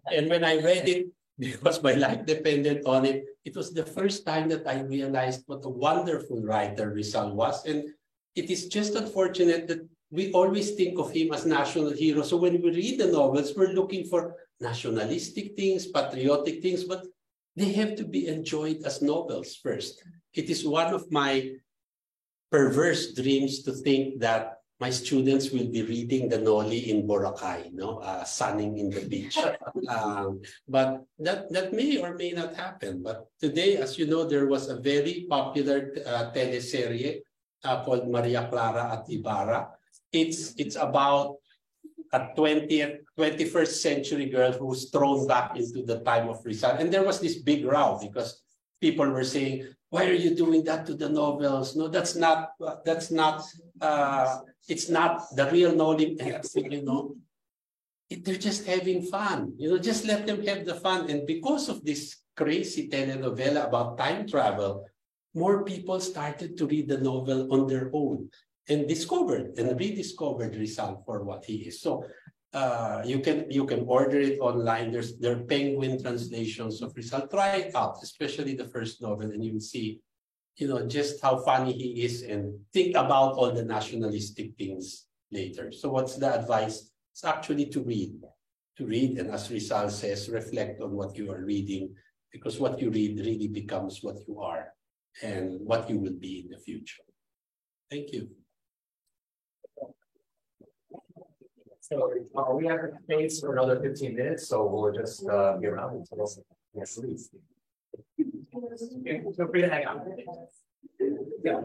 And when I read it, because my life depended on it, it was the first time that I realized what a wonderful writer Rizal was. And it is just unfortunate that we always think of him as national hero. So when we read the novels, we're looking for nationalistic things, patriotic things, but they have to be enjoyed as novels first. It is one of my perverse dreams to think that my students will be reading the Noli in Boracay, sunning in the beach. But that may or may not happen. But today, as you know, there was a very popular teleserye called Maria Clara at Ibarra. It's about a 21st century girl who's thrown back into the time of Rizal. And there was this big row because people were saying, "Why are you doing that to the novels? No, it's not the real Noli." They're just having fun. Just let them have the fun. And because of this crazy telenovela about time travel, more people started to read the novel on their own and discovered and rediscovered Rizal for what he is. So you can order it online. There are Penguin translations of Rizal. Try it out, especially the first novel, and you'll see, just how funny he is, and think about all the nationalistic things later. So what's the advice? It's actually to read, and as Rizal says, reflect on what you are reading, because what you read really becomes what you are and what you will be in the future. Thank you.
So we have space for another 15 minutes, so we'll just be around until yes, please. Feel free to hang out. Yeah.